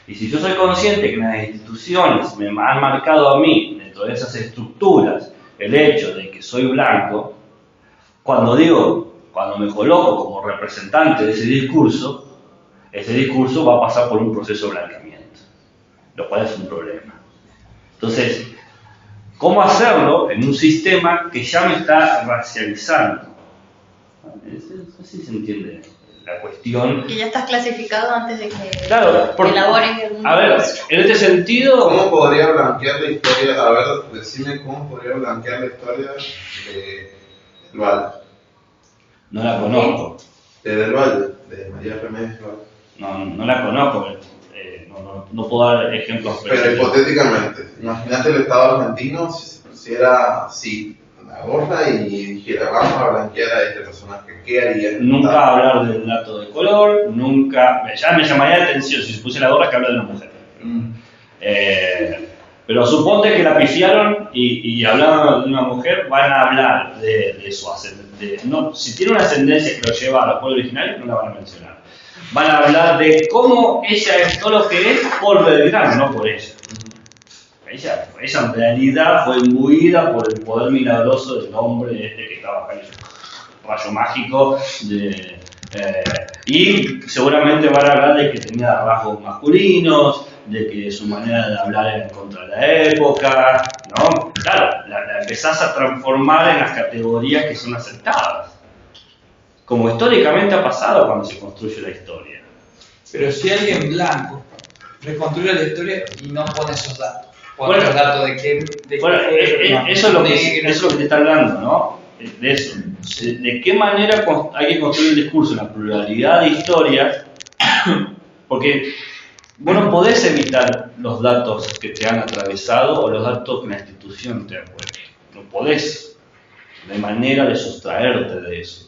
Y si yo soy consciente que las instituciones me han marcado a mí, dentro de esas estructuras, el hecho de que soy blanco, cuando me coloco como representante de ese discurso va a pasar por un proceso de blanqueamiento, lo cual es un problema. Entonces, ¿cómo hacerlo en un sistema que ya me está racializando? No sé si se entiende la cuestión. Que ya estás clasificado antes de que elabores el A ver, en este sentido... ¿Cómo podría blanquear la historia? A ver, decime cómo podría blanquear la historia de Del Valle. No la conozco. De Del Valle, de María Remedios Del Valle. No la conozco. No puedo dar ejemplos. Pero hipotéticamente, imagínate el Estado argentino si era así, una gorra y dijera, vamos a blanquear a este personaje, ¿qué haría? Nunca hablar del dato de color, nunca... Ya me llamaría la atención si se puse la gorra que habla de una mujer. Pero suponte que la pifiaron y hablando de una mujer, van a hablar de su ascendencia. No, si tiene una ascendencia que lo lleva a los pueblos originarios, no la van a mencionar. Van a hablar de cómo ella es todo lo que es por Belgrano, no por ella. Ella en realidad fue imbuida por el poder milagroso del hombre que estaba acá en el rayo mágico. Y seguramente van a hablar de que tenía rasgos masculinos, de que su manera de hablar era en contra de la época, ¿no? Claro, la empezás a transformar en las categorías que son aceptadas. Como históricamente ha pasado cuando se construye la historia. Pero si alguien blanco reconstruye la historia y no pone esos datos, pone los datos de qué... Eso es lo que te está hablando, ¿no? De eso. ¿De qué manera hay que construir el discurso en la pluralidad de historias? Porque vos no podés evitar los datos que te han atravesado o los datos que la institución te ha puesto. No podés. No hay manera de sustraerte de eso.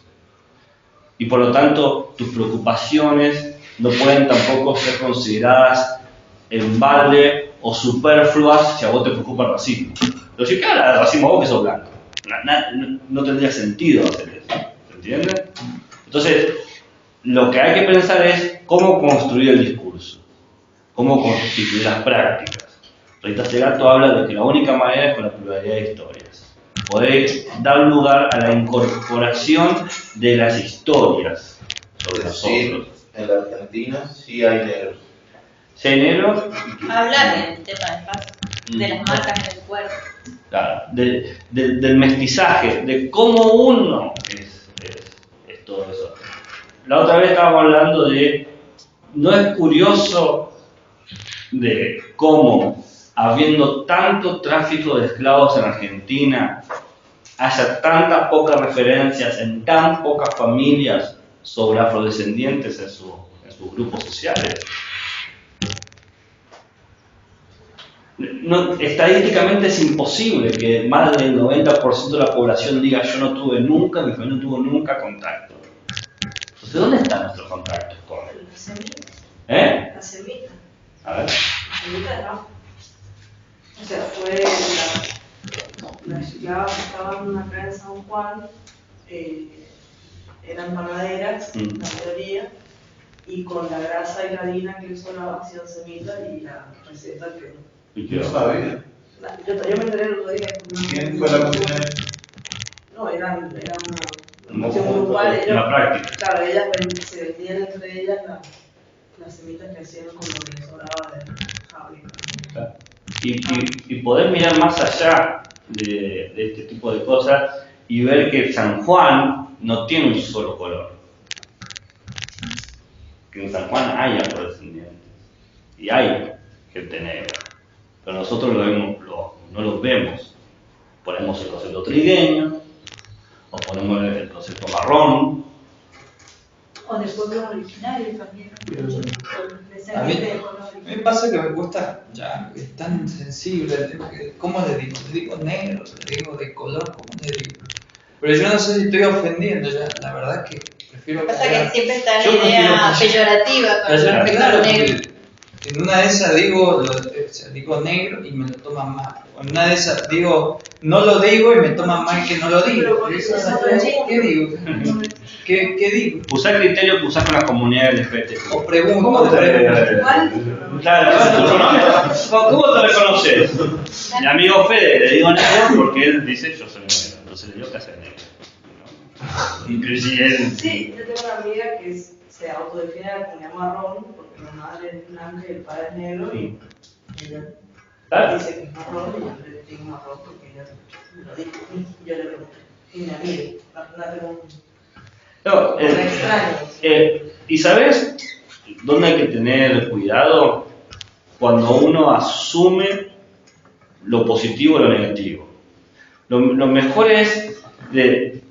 Y por lo tanto, tus preocupaciones no pueden tampoco ser consideradas en balde o superfluas si a vos te preocupa el racismo. Pero si queda la de racismo a vos que sos blanco, no tendría sentido hacer eso. ¿Se entiende? Entonces, lo que hay que pensar es cómo construir el discurso, cómo constituir las prácticas. Rita Segato habla de que la única manera es con la pluralidad de historias. Poder dar lugar a la incorporación de las historias sobre nosotros. En la Argentina sí hay negros. ¿Sí hay negros? Hablar del tema del paso, de las marcas del cuerpo. Claro, del mestizaje, de cómo uno es todo eso. La otra vez estábamos hablando de, ¿no es curioso de cómo, habiendo tanto tráfico de esclavos en Argentina, haya tantas pocas referencias en tan pocas familias sobre afrodescendientes en sus grupos sociales? Estadísticamente es imposible que más del 90% de la población diga yo no tuve nunca, mi familia no tuvo nunca contacto. Entonces, ¿dónde están nuestros contactos con él? La semita. La semita. A ver. La semita no. O sea, fue las esclavas que estaban acá en San Juan, eran panaderas, la mayoría, y con la grasa y la harina que usó hacían semita y la receta que... Yo sabía. Yo me enteré el otro día. ¿Quién fue la cocinera? No, era una cuestión grupal. Una práctica. Claro, ellas se vendían entre ellas las semitas que hacían con lo que les sobraba de la fábrica. Y poder mirar más allá de este tipo de cosas y ver que San Juan no tiene un solo color. que en San Juan hay afrodescendientes y hay gente negra, pero nosotros no los vemos. Ponemos el concepto trigueño, o ponemos el concepto marrón. O de pueblos originarios también. A mí me pasa que me cuesta, ya, es tan sensible, ¿cómo le digo? ¿Le digo negro? ¿Le digo de color? ¿Cómo le digo? Pero yo no sé si estoy ofendiendo ya, la verdad es que prefiero... Pasa que siempre está la yo idea prefiero peyorativa con respecto claro, al negro. en una de esas digo negro y me lo toman mal. En una de esas digo, no lo digo y me toman mal que no lo digo. ¿Qué digo? ¿Qué digo? Usar criterio que usás con las comunidades LGBT. O pregunto, Claro, ¿cómo te reconoces? Mi amigo Fede le digo negro porque él dice yo soy negro, entonces le digo que hace negro. Inclusive él. Sí, yo tengo una amiga que se autodefine a la comunidad marrón porque la madre es blanca y el padre es negro. Sí. Y ella Claro. dice que es marrón y yo le digo marrón porque ella me lo dijo. Y yo le pregunté. Y me amigo, No, extraño. ¿Y sabes dónde hay que tener cuidado? Cuando uno asume lo positivo y lo negativo. Lo mejor es de...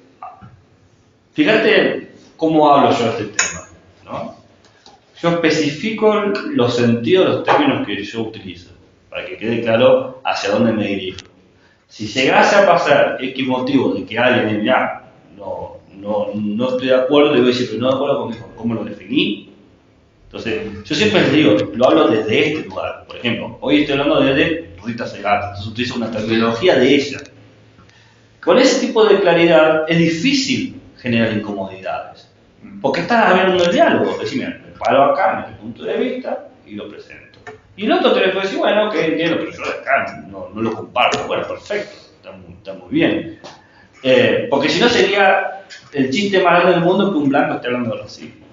Fíjate cómo hablo yo de este tema, ¿no? Yo especifico los sentidos de los términos que yo utilizo, para que quede claro hacia dónde me dirijo. Si llegase a pasar X motivo de que alguien ya no estoy de acuerdo, le voy a decir, pero no de acuerdo con cómo lo definí. Entonces, yo siempre les digo, lo hablo desde este lugar. Por ejemplo, hoy estoy hablando desde Rita Segato, entonces utilizo una terminología de ella. Con ese tipo de claridad es difícil generar incomodidades, porque estás abriendo el diálogo. Decís, mira, me paro acá, en este punto de vista, y lo presento. Y el otro te le puede decir, bueno, ok, entiendo, pero yo de acá no lo comparto. Bueno, perfecto, está muy bien. Porque si no sería el chiste más grande del mundo que un blanco esté hablando de racismo.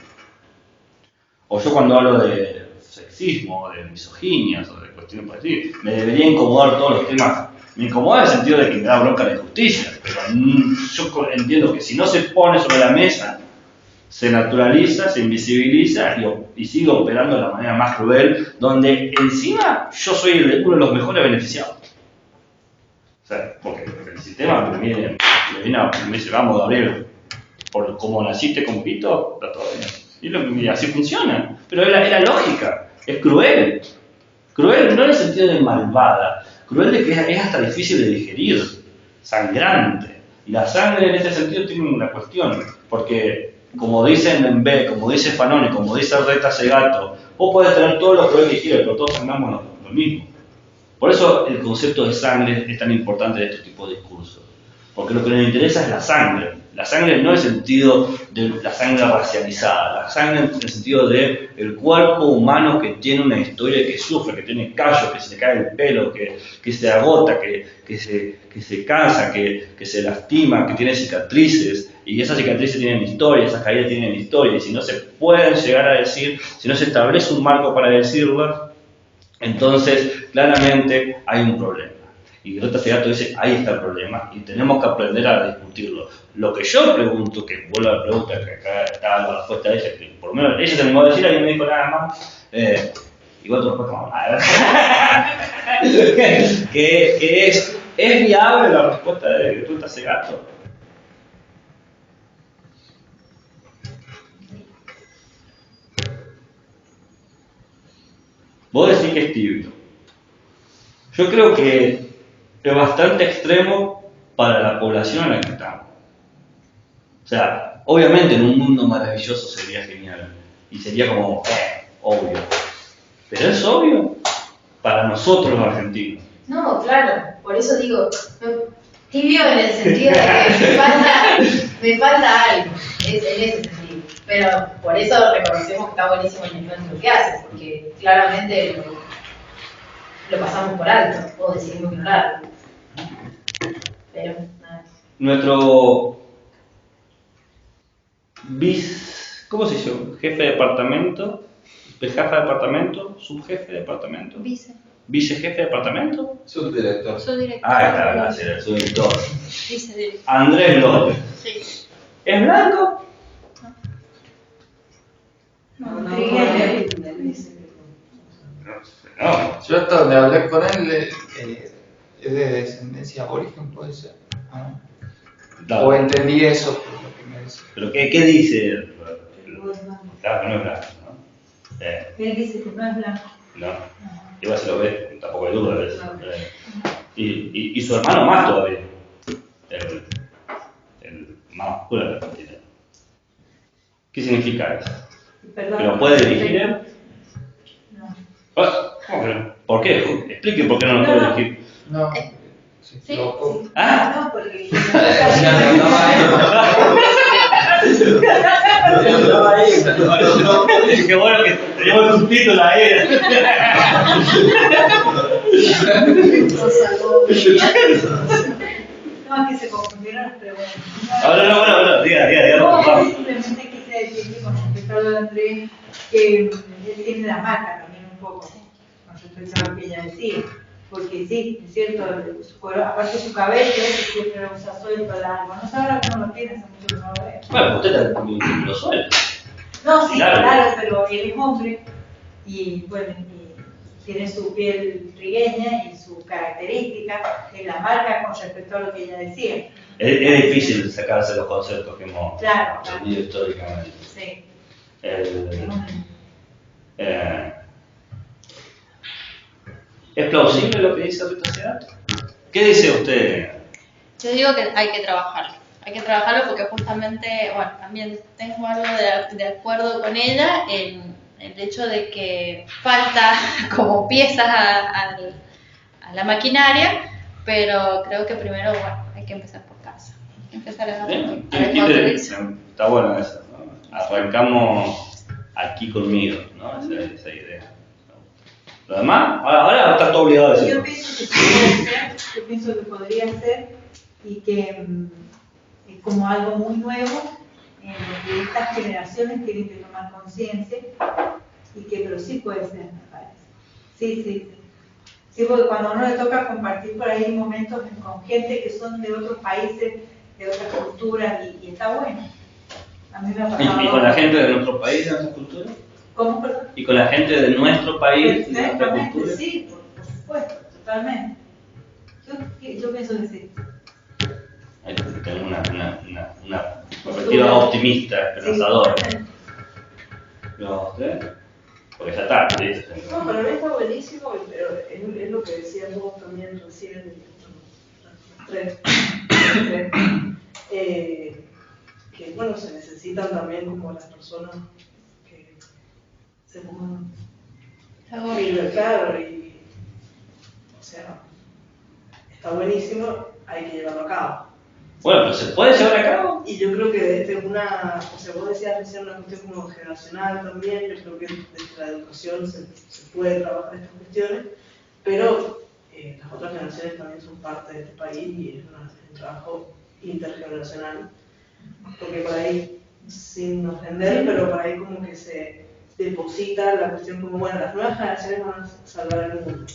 O yo cuando hablo de sexismo, o de misoginias, o de cuestiones por así, me debería incomodar todos los temas. Me incomoda en el sentido de que me da bronca la injusticia, pero yo entiendo que si no se pone sobre la mesa, se naturaliza, se invisibiliza y sigue operando de la manera más cruel, donde encima yo soy uno de los mejores beneficiados. O sea, porque el sistema me viene me dice, vamos Gabriel, por como naciste con pito, está todo bien. Y así funciona. Pero es la lógica, es cruel. Cruel no en el sentido de malvada, cruel de que es hasta difícil de digerir, sangrante. Y la sangre en este sentido tiene una cuestión, porque como dicen en B, como dice Fanoni, como dice Rita Segato, vos podés tener todo lo cruel que quieras, pero todos sangramos lo mismo. Por eso el concepto de sangre es tan importante en este tipo de discursos. Porque lo que nos interesa es la sangre. La sangre no en el sentido de la sangre racializada, la sangre en el sentido de el cuerpo humano que tiene una historia, que sufre, que tiene callos, que se le cae el pelo, que se agota, que se cansa, que se lastima, que tiene cicatrices. Y esas cicatrices tienen historia, esas caídas tienen historia. Y si no se pueden llegar a decir, si no se establece un marco para decirlas, entonces claramente hay un problema. Y Rita Segato dice, ahí está el problema y tenemos que aprender a discutirlo. Lo que yo pregunto, que vuelvo a la pregunta, que acá está la respuesta de ella, que por lo menos ella se animó a decir, alguien me dijo nada más, igual tu respuesta más que es viable la respuesta de Rita Segato. Vos decís que es tibio. Yo creo que es bastante extremo para la población en la que estamos. O sea, obviamente en un mundo maravilloso sería genial. Y sería como, obvio. Pero es obvio para nosotros los argentinos. No, claro, por eso digo, tibio en el sentido de que me falta algo, en ese sentido. Pero por eso reconocemos que está buenísimo el encuentro que hace, porque claramente lo pasamos por alto, o decidimos ignorarlo. Pero nada. Nuestro ¿cómo se llama? Jefe de departamento, jefa de departamento, subjefe de departamento, vicejefe de departamento, Subdirector. Subdirector. ahí está, gracias, el subdirector. Vicedirector. Andrés López. Sí. ¿Es blanco? No, Yo hasta donde hablé con él es de descendencia aborigen, puede ser. ¿No? Claro. O entendí eso por lo que me decía. ¿Pero qué dice? Claro que no es blanco, ¿no? Él dice que no es blanco. No. Igual se lo ve, tampoco hay duda de eso. Y su hermano más todavía. El más oscuro de la Argentina. ¿Qué significa eso? Perdón. ¿Que lo puede dirigir él? No. ¿Cómo que no? ¿Por qué? Explique por qué no lo puede dirigir. No. Sí, Loco. ¿Ah? No, porque... Qué bueno que tenemos un título ahí. No, es que se confundieron las preguntas. Bueno, diga. No, simplemente quise decir que con respecto a lo de Andrés, que él tiene la marca también un poco, con respecto a lo que ella decía. Porque sí, es cierto, aparte su cabello, que siempre lo usa suelto, largo. No sé ahora cómo lo tiene, hace mucho que no lo veo. Bueno, usted también lo suele. No, sí, Claro. claro, pero él es hombre y bueno, y tiene su piel trigueña y su característica en la marca con respecto a lo que ella decía. Es difícil sacarse los conceptos que hemos Claro, tenido históricamente. sí. ¿Es plausible lo que dice Rita Segato? ¿Qué dice usted? Yo digo que hay que trabajarlo porque justamente, bueno, también tengo algo de acuerdo con ella en el hecho de que falta como piezas a la maquinaria, pero creo que primero, bueno, hay que empezar por casa. Hay que empezar a Está bueno eso, ¿no? Arrancamos aquí conmigo, ¿no? Esa idea. Lo demás, ahora está todo obligado a decir. Yo pienso que podría ser y que es como algo muy nuevo en lo que estas generaciones tienen que tomar conciencia y que pero sí puede ser, me parece. Sí, porque cuando a uno le toca compartir por ahí momentos con gente que son de otros países, de otras culturas y está bueno. A mí me ha pasado. ¿Y con la gente de nuestro país, de nuestra cultura? ¿Cómo, perdón? ¿Y con la gente de nuestro país, de nuestra Perfectamente, cultura? sí, por supuesto, totalmente. Yo pienso que sí. Hay que tener una perspectiva optimista, esperanzadora. Sí. ¿No? ¿Usted? Porque ya está, ¿sí? No, para mí está buenísimo, pero es lo que decías vos también recién, que bueno, se necesitan también como las personas que se pongan claro y o sea, está buenísimo, hay que llevarlo a cabo. Bueno, pero ¿se puede llevar a cabo? Y yo creo que desde o sea, vos decías recién una cuestión como generacional también, yo creo que desde la educación se puede trabajar estas cuestiones, pero las otras generaciones también son parte de este país y es un trabajo intergeneracional, porque por ahí, sin ofender, pero por ahí como que se deposita la cuestión como, bueno, las nuevas generaciones van a salvar el mundo.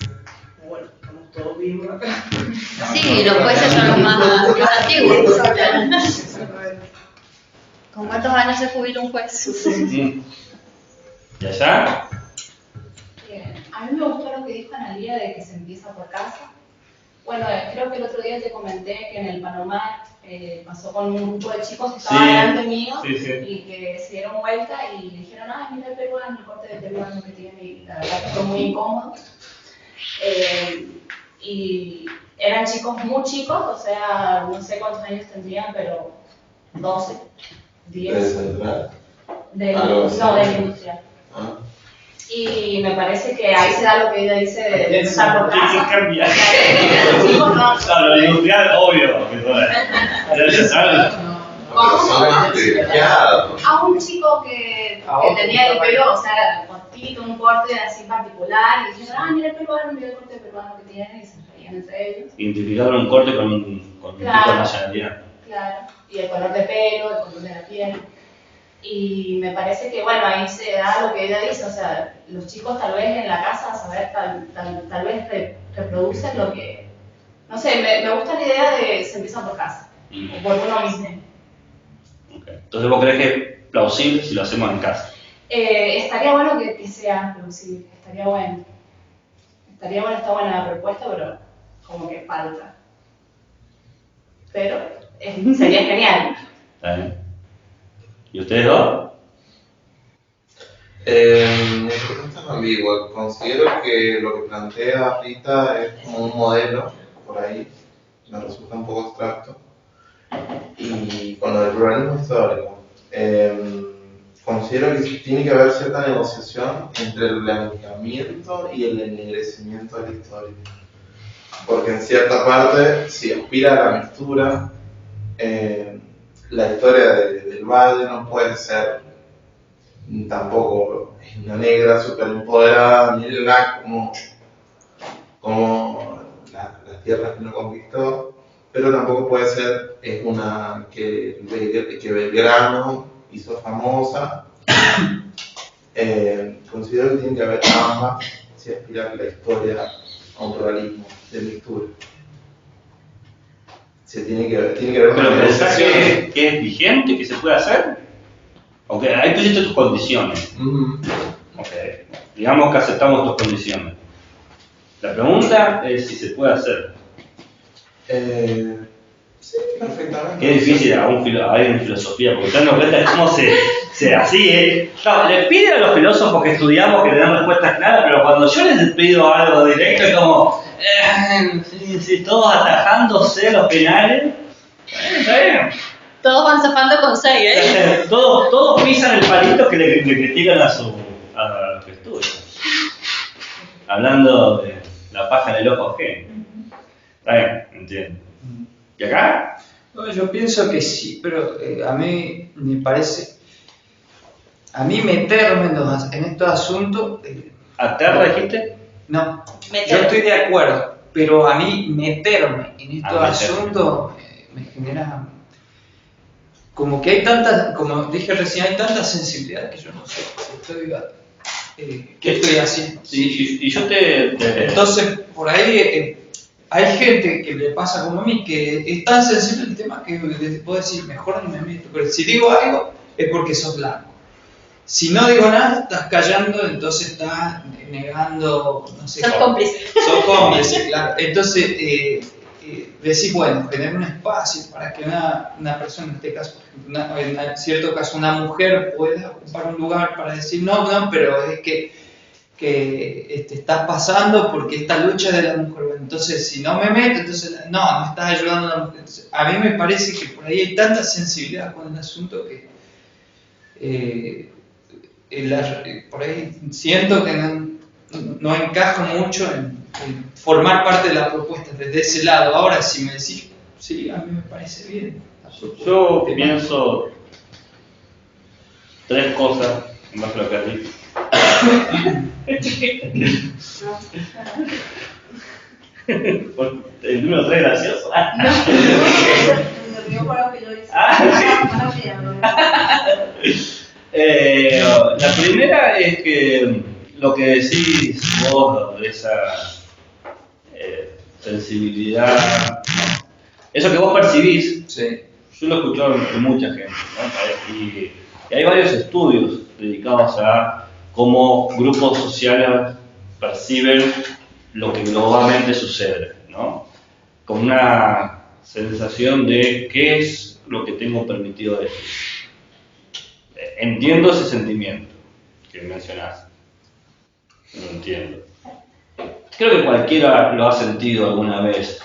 Como, bueno, estamos todos vivos acá. Sí, los jueces son los más antiguos. ¿Con cuántos años se jubila un juez? ¿Y allá? A mí me gustó lo que dijo Analía de que se empieza por casa. Bueno, creo que el otro día te comenté que en el Palomar pasó con un grupo de chicos que estaban delante mío y que se dieron vuelta y le dijeron, ay, mira el peruano, el corte de peruano que tiene, y la verdad que fue muy incómodo. Y eran chicos muy chicos, o sea, no sé cuántos años tendrían, pero 12, 10. ¿De central? No, de la industrial. Ah. Y me parece que ahí se da lo que ella dice de empezar por casa. Cambia. Chicos, no. Claro, lo industrial, obvio. A un chico que tenía el pelo, o sea, cortito, un corte así particular, y dijeron, ah, mira el peruano, mira el corte peruano que tiene, y se reían entre ellos. Identificaron un corte con un tipo de nacionalidad. Claro, y el color de pelo, el color de la piel. Y me parece que, bueno, ahí se da lo que ella dice, o sea, los chicos tal vez en la casa, a saber, tal vez reproducen lo que, no sé, me gusta la idea de se empieza por casa, o por uno mismo. Okay. Entonces, ¿vos crees que es plausible si lo hacemos en casa? Estaría bueno que sea plausible, estaría bueno. está buena la propuesta, pero como que falta. Pero sería genial. ¿Está bien? ¿Y ustedes dos? Mi respuesta es ambigua. Considero que lo que plantea Rita es como un modelo, por ahí, me resulta un poco abstracto. Y con lo del pluralismo histórico, considero que tiene que haber cierta negociación entre el blanqueamiento y el ennegrecimiento de la historia. Porque en cierta parte, si aspira a la mixtura, la historia del Valle no puede ser tampoco una negra super empoderada, ni la como las tierras que no conquistó, pero tampoco puede ser una que Belgrano hizo famosa. Considero que tiene que haber ambas si aspira la historia a un pluralismo de mixtura. Tiene que haber ¿Pero una pensás negociación. que es vigente, que se puede hacer? Ok, ahí pusiste tus condiciones. Ok, digamos que aceptamos tus condiciones. La pregunta es si se puede hacer. Sí, perfectamente. Qué difícil a alguien en filosofía, porque dando cuenta de cómo se así, No, les piden a los filósofos que estudiamos que le dan respuestas claras, pero cuando yo les pido algo directo es como, si todos atajándose los penales, está bien. Todos van zafando con 6, ¿eh? Todos pisan el palito que le critican a los que estudian. Hablando de la paja en el ojo ajeno. Está bien, entiendo. ¿Y acá? No, yo pienso que sí, pero a mí me parece, a mí meterme en estos asuntos, ¿Aterra dijiste? no, Meterme. yo estoy de acuerdo, pero a mí meterme en estos Meterme. asuntos me genera, como que hay tanta, como dije recién, hay tanta sensibilidad que yo no sé qué estoy haciendo. Sí, y yo te... Entonces, por ahí hay gente que le pasa como a mí, que es tan sensible el tema que puedo decir, mejor no me meto. Pero si digo algo, es porque sos blanco. Si no digo nada, estás callando, entonces estás negando, no sé. Sos cómplice. Sos cómplice, claro. Entonces, decís, bueno, tener un espacio para que una persona, en este caso, por ejemplo, en cierto caso, una mujer pueda ocupar un lugar para decir, no, pero es que estás pasando porque esta lucha es de la mujer. Entonces, si no me meto, entonces no estás ayudando a la mujer. Entonces, a mí me parece que por ahí hay tanta sensibilidad con el asunto que por ahí siento que no encajo mucho en formar parte de la propuesta desde ese lado. Ahora, si me decís, sí, a mí me parece bien. Yo pienso 3 cosas en base a lo que has dicho. ¿El número 3 gracioso? Me río por lo que yo hice. La primera es que lo que decís vos de esa sensibilidad, eso que vos percibís, Sí. yo lo he escuchado de mucha gente, ¿no? Y hay varios estudios dedicados a cómo grupos sociales perciben lo que globalmente sucede, ¿no? Con una sensación de qué es lo que tengo permitido decir. Entiendo ese sentimiento que mencionás. Lo entiendo. Creo que cualquiera lo ha sentido alguna vez.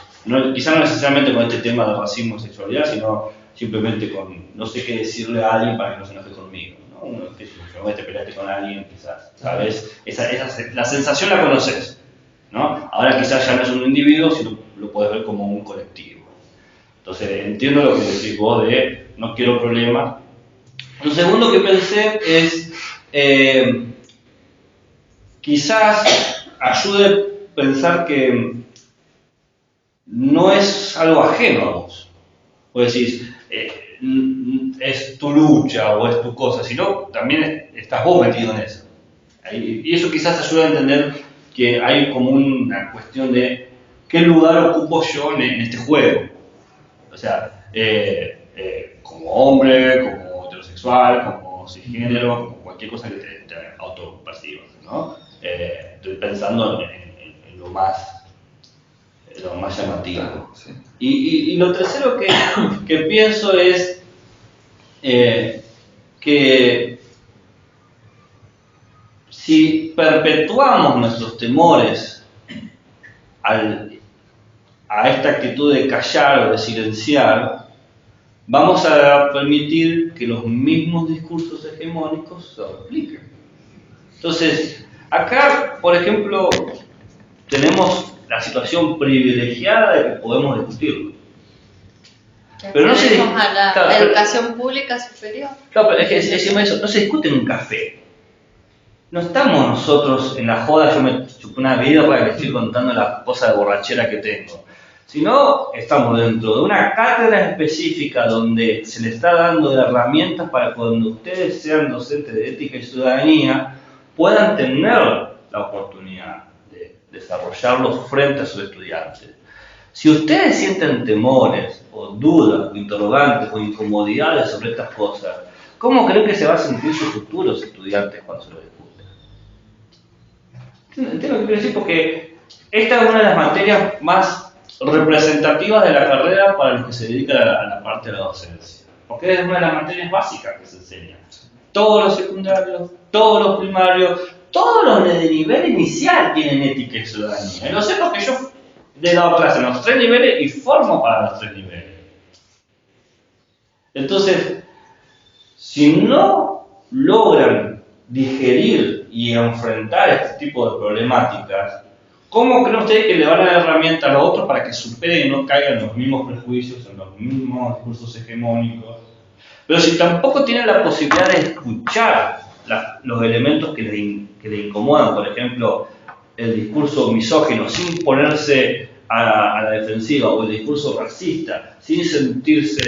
Quizá no necesariamente con este tema de racismo y sexualidad, sino simplemente con no sé qué decirle a alguien para que no se enoje conmigo, ¿no? Que si te peleaste con alguien, quizás, ¿sabes? La sensación la conoces, ¿no? Ahora quizás ya no es un individuo, sino lo puedes ver como un colectivo. Entonces entiendo lo que decís vos de no quiero problemas. Lo segundo que pensé es quizás ayude a pensar que no es algo ajeno a vos. Vos decís, es tu lucha o es tu cosa, sino también estás vos metido en eso. Y eso quizás ayuda a entender que hay como una cuestión de qué lugar ocupo yo en este juego. O sea, como hombre, como heterosexual, como cisgénero, como cualquier cosa que te autopercibas, ¿no? Estoy pensando en lo más llamativo. Sí. Y lo tercero que pienso es que si perpetuamos nuestros temores a esta actitud de callar o de silenciar, vamos a permitir que los mismos discursos hegemónicos se repliquen. Entonces, acá, por ejemplo, tenemos la situación privilegiada de que podemos discutirlo. Pero no se Accedemos a la claro, educación pública superior. Claro, pero es que decimos eso, no se discute en un café. No estamos nosotros en la joda, yo me chupé una birra y le estoy contando la cosa de borrachera que tengo. Sino estamos dentro de una cátedra específica donde se le está dando herramientas para cuando ustedes sean docentes de ética y ciudadanía puedan tener la oportunidad de desarrollarlo frente a sus estudiantes. Si ustedes sienten temores, o dudas, o interrogantes, o incomodidades sobre estas cosas, ¿cómo creen que se va a sentir sus futuros estudiantes cuando se lo discuten? Entiendo lo que quiero decir, porque esta es una de las materias más representativas de la carrera para los que se dedican a la parte de la docencia. Porque es una de las materias básicas que se enseñan. Todos los secundarios, todos los primarios, todos los de nivel inicial tienen ética y ciudadanía. Y lo sé porque yo he dado clases en los 3 niveles y formo para los 3 niveles. Entonces, si no logran digerir y enfrentar este tipo de problemáticas, ¿cómo creen ustedes que le van a dar herramientas a los otros para que superen y no caigan en los mismos prejuicios, en los mismos discursos hegemónicos? Pero si tampoco tienen la posibilidad de escuchar los elementos que le incomodan, por ejemplo, el discurso misógino sin ponerse a la defensiva, o el discurso racista sin sentirse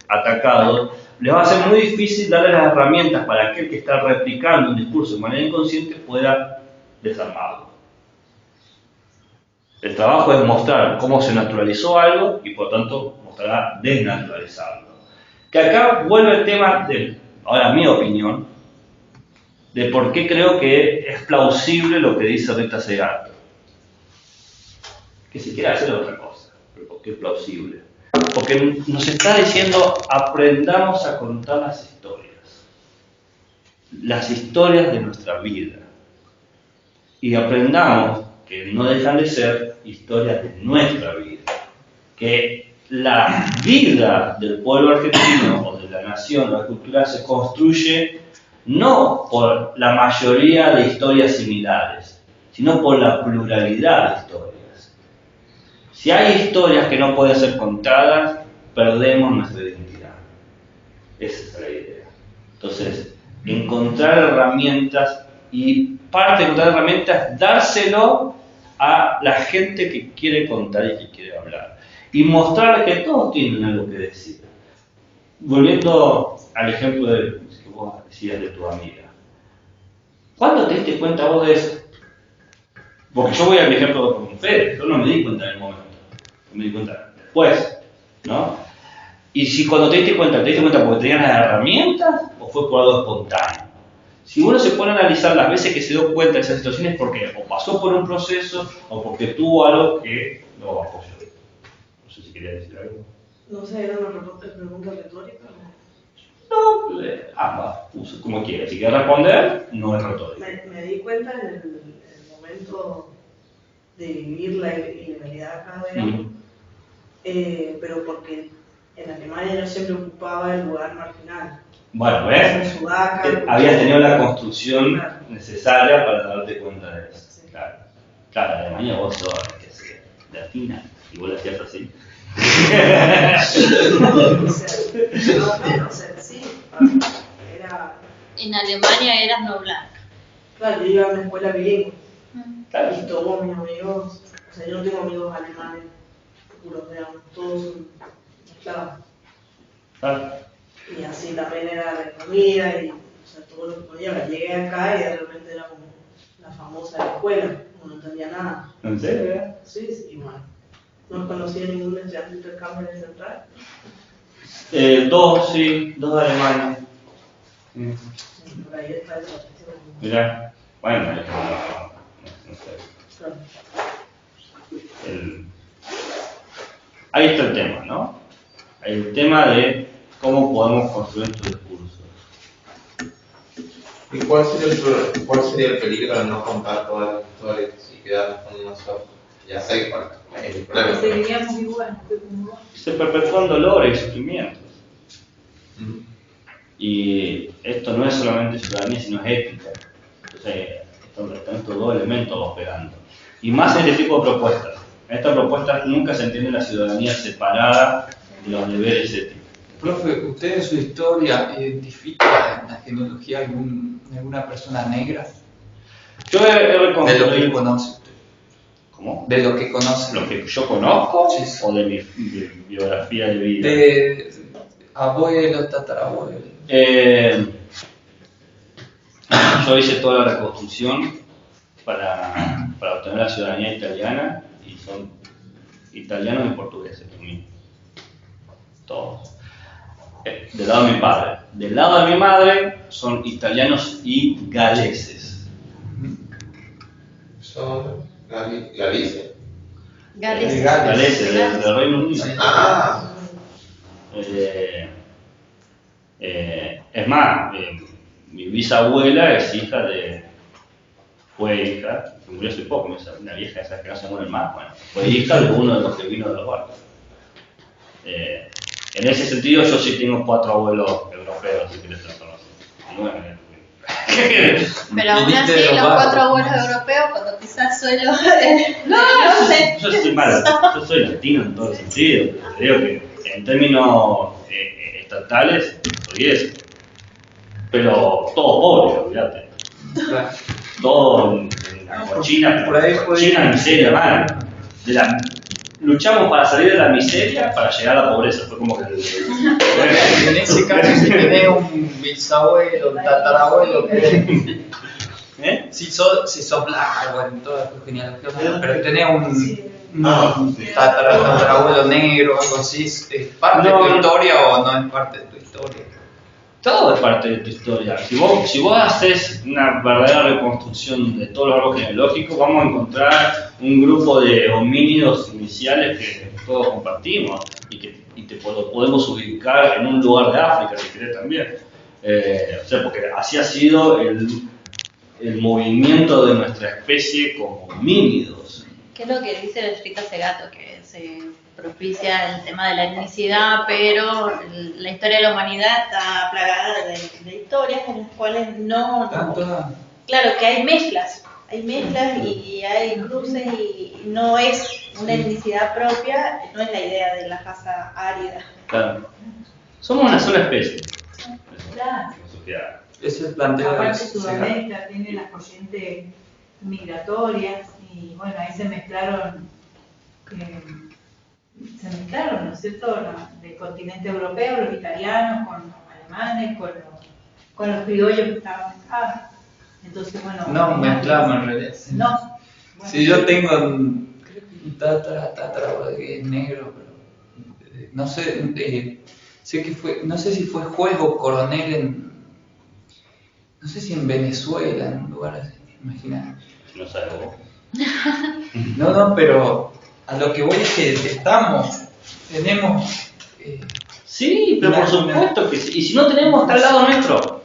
atacado, les va a ser muy difícil darle las herramientas para aquel que está replicando un discurso de manera inconsciente pueda desarmarlo. El trabajo es mostrar cómo se naturalizó algo y por tanto mostrará desnaturalizarlo. Que acá vuelve el tema de, ahora mi opinión, de por qué creo que es plausible lo que dice Rita Segato. Que si quiere hacer otra cosa, pero ¿por qué es plausible? Porque nos está diciendo aprendamos a contar las historias de nuestra vida. Y aprendamos que no dejan de ser historias de nuestra vida. Que la vida del pueblo argentino o de la nación o la cultura se construye no por la mayoría de historias similares, sino por la pluralidad de historias. Si hay historias que no pueden ser contadas, perdemos nuestra identidad. Esa es la idea. Entonces, encontrar herramientas y parte de encontrar herramientas, dárselo a la gente que quiere contar y que quiere hablar. Y mostrar que todos tienen algo que decir. Volviendo al ejemplo que vos decías de tu amiga. ¿Cuándo te diste cuenta vos de eso? Porque yo voy a mi ejemplo con Fede, yo no me di cuenta en el momento. Me di cuenta después, ¿no? Y si cuando te diste cuenta porque tenías las herramientas o fue por algo espontáneo. Si uno se pone a analizar las veces que se dio cuenta de esas situaciones, porque o pasó por un proceso o porque tuvo algo que lo apoyó. No sé si quería decir algo. No sé, era una pregunta retórica. No, ambas, como quieras. Si quieres responder, no es retórica. Me di cuenta en el momento de vivir la ilegalidad acá, digamos, pero porque en Alemania yo siempre ocupaba el lugar marginal. Bueno, ¿ves? En Sudaca, habías tenido la construcción necesaria para darte cuenta de eso. Sí. Claro, en Alemania vos sos latina y vos la hacías así. Sí, era... En Alemania eras no blanca. Claro, yo iba a una escuela bilingüe. Claro. Y todos mis amigos, o sea, yo no tengo amigos alemanes, puros, digamos, todos son esclavos. Claro. Y así también era de comida y, o sea, todo lo que podía. Llegué acá y de repente era como la famosa de la escuela, no entendía nada. ¿En serio? Sí, sí, bueno. No conocía ningún estudiante de intercambio en el central. Dos alemanes. Por ahí está esa cuestión. Mirá, bueno, no sé. Claro. Ahí está el tema, ¿no? El tema de cómo podemos construir nuestro discurso. ¿Y cuál sería el peligro de no contar todas las historias y quedarnos con una sola? Ya sé cuál es el problema. Seguiríamos igual. Se perpetúan dolores y sufrimientos. Y esto no es solamente ciudadanía, sino es ética. Entonces, están estos dos elementos operando. Y más en este tipo de propuestas. En estas propuestas nunca se entiende la ciudadanía separada de los deberes éticos. Profe, ¿usted en su historia identifica en la genealogía alguna persona negra? Yo he De lo que reconstruido... conoce usted. ¿Cómo? De lo que conoce. ¿Lo que yo conozco Sí. o de mi biografía de vida? De abuelo, tatarabuelo. Yo hice toda la reconstrucción para obtener la ciudadanía italiana y son italianos y portugueses, lo mismo. Todos. Del lado de mi padre. Del lado de mi madre son italianos y galeses. Son Galicia. Galeses, del Reino Unido. Ah, Es más, mi bisabuela es hija fue hija, que murió hace poco, una vieja esas que no se mueren más, bueno, fue hija de uno de los que vino de los barcos. En ese sentido yo sí tengo 4 abuelos europeos, si quieres conocer. Pero aún así, los 4 abuelos europeos, cuando pisas suelo. Yo estoy mal, yo soy latino en todo el sentido, creo que en términos estatales soy eso. Pero todo pobre, olvídate. Todo en la cochina, por ahí cochina miseria, mal. Luchamos para salir de la miseria para llegar a la pobreza. Fue como que. En ese caso, si tenés un bisabuelo, un tatarabuelo, si sos blanco, bueno, en toda tu genealogía, pero tenés un tatarabuelo negro o algo así, ¿es parte de tu historia o no es parte de tu historia? Todo es parte de tu historia. Si vos haces una verdadera reconstrucción de todos los árboles genealógicos, vamos a encontrar un grupo de homínidos iniciales que todos compartimos y te podemos ubicar en un lugar de África, si querés también. O sea, porque así ha sido el movimiento de nuestra especie como homínidos. ¿Qué es lo que dice el escrito Segato? Que se propicia el tema de la etnicidad, pero la historia de la humanidad está plagada de historias en las cuales no... Claro, que hay mezclas y hay cruces y no es una etnicidad propia, no es la idea de la raza árida. Claro. Somos una sola especie. Claro. Ese es el planteo. Aparte Sudamérica tiene las corrientes migratorias y bueno, ahí se mezclaron, ¿no es cierto?, del continente europeo, los italianos con los alemanes, con los criollos que estaban acá. Entonces, bueno... No, mezclamos en realidad. No. Bueno, Sí, yo tengo un tatarabuelo que es negro, pero no sé, sé que fue, no sé si fue juez o coronel no sé si en Venezuela, en un lugar así, imagínate. No sabes vos. No, pero a lo que voy es que tenemos... Sí, pero por supuesto que sí. Y si no tenemos, está al lado nuestro.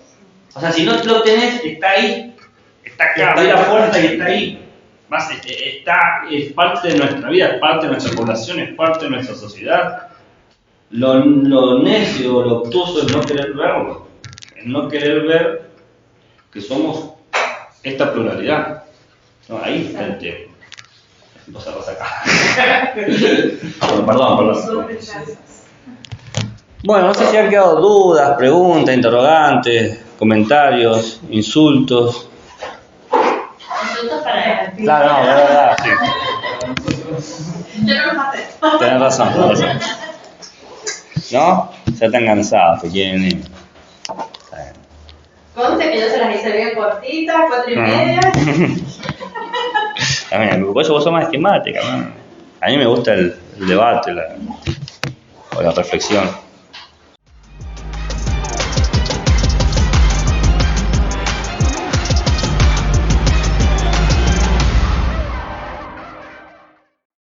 O sea, si no lo tenés, está ahí. Está acá, abre la puerta y está ahí. Más, es parte de nuestra vida, es parte de nuestra población, es parte de nuestra sociedad. Lo necio, lo obtuso es no querer verlo. Es no querer ver que somos esta pluralidad. No, ahí está el tema. No se acá. Perdón. Bueno, no sé si han quedado dudas, preguntas, interrogantes, comentarios, insultos. Insultos para él. Claro, no, de verdad, sí. Yo no los hace. Tenés razón. ¿No? Ya están cansados, que quieren ir. Conste que yo se las hice bien cortitas, 4:30. También, por eso vos sos más esquemática, ¿no? A mí me gusta el debate o la reflexión.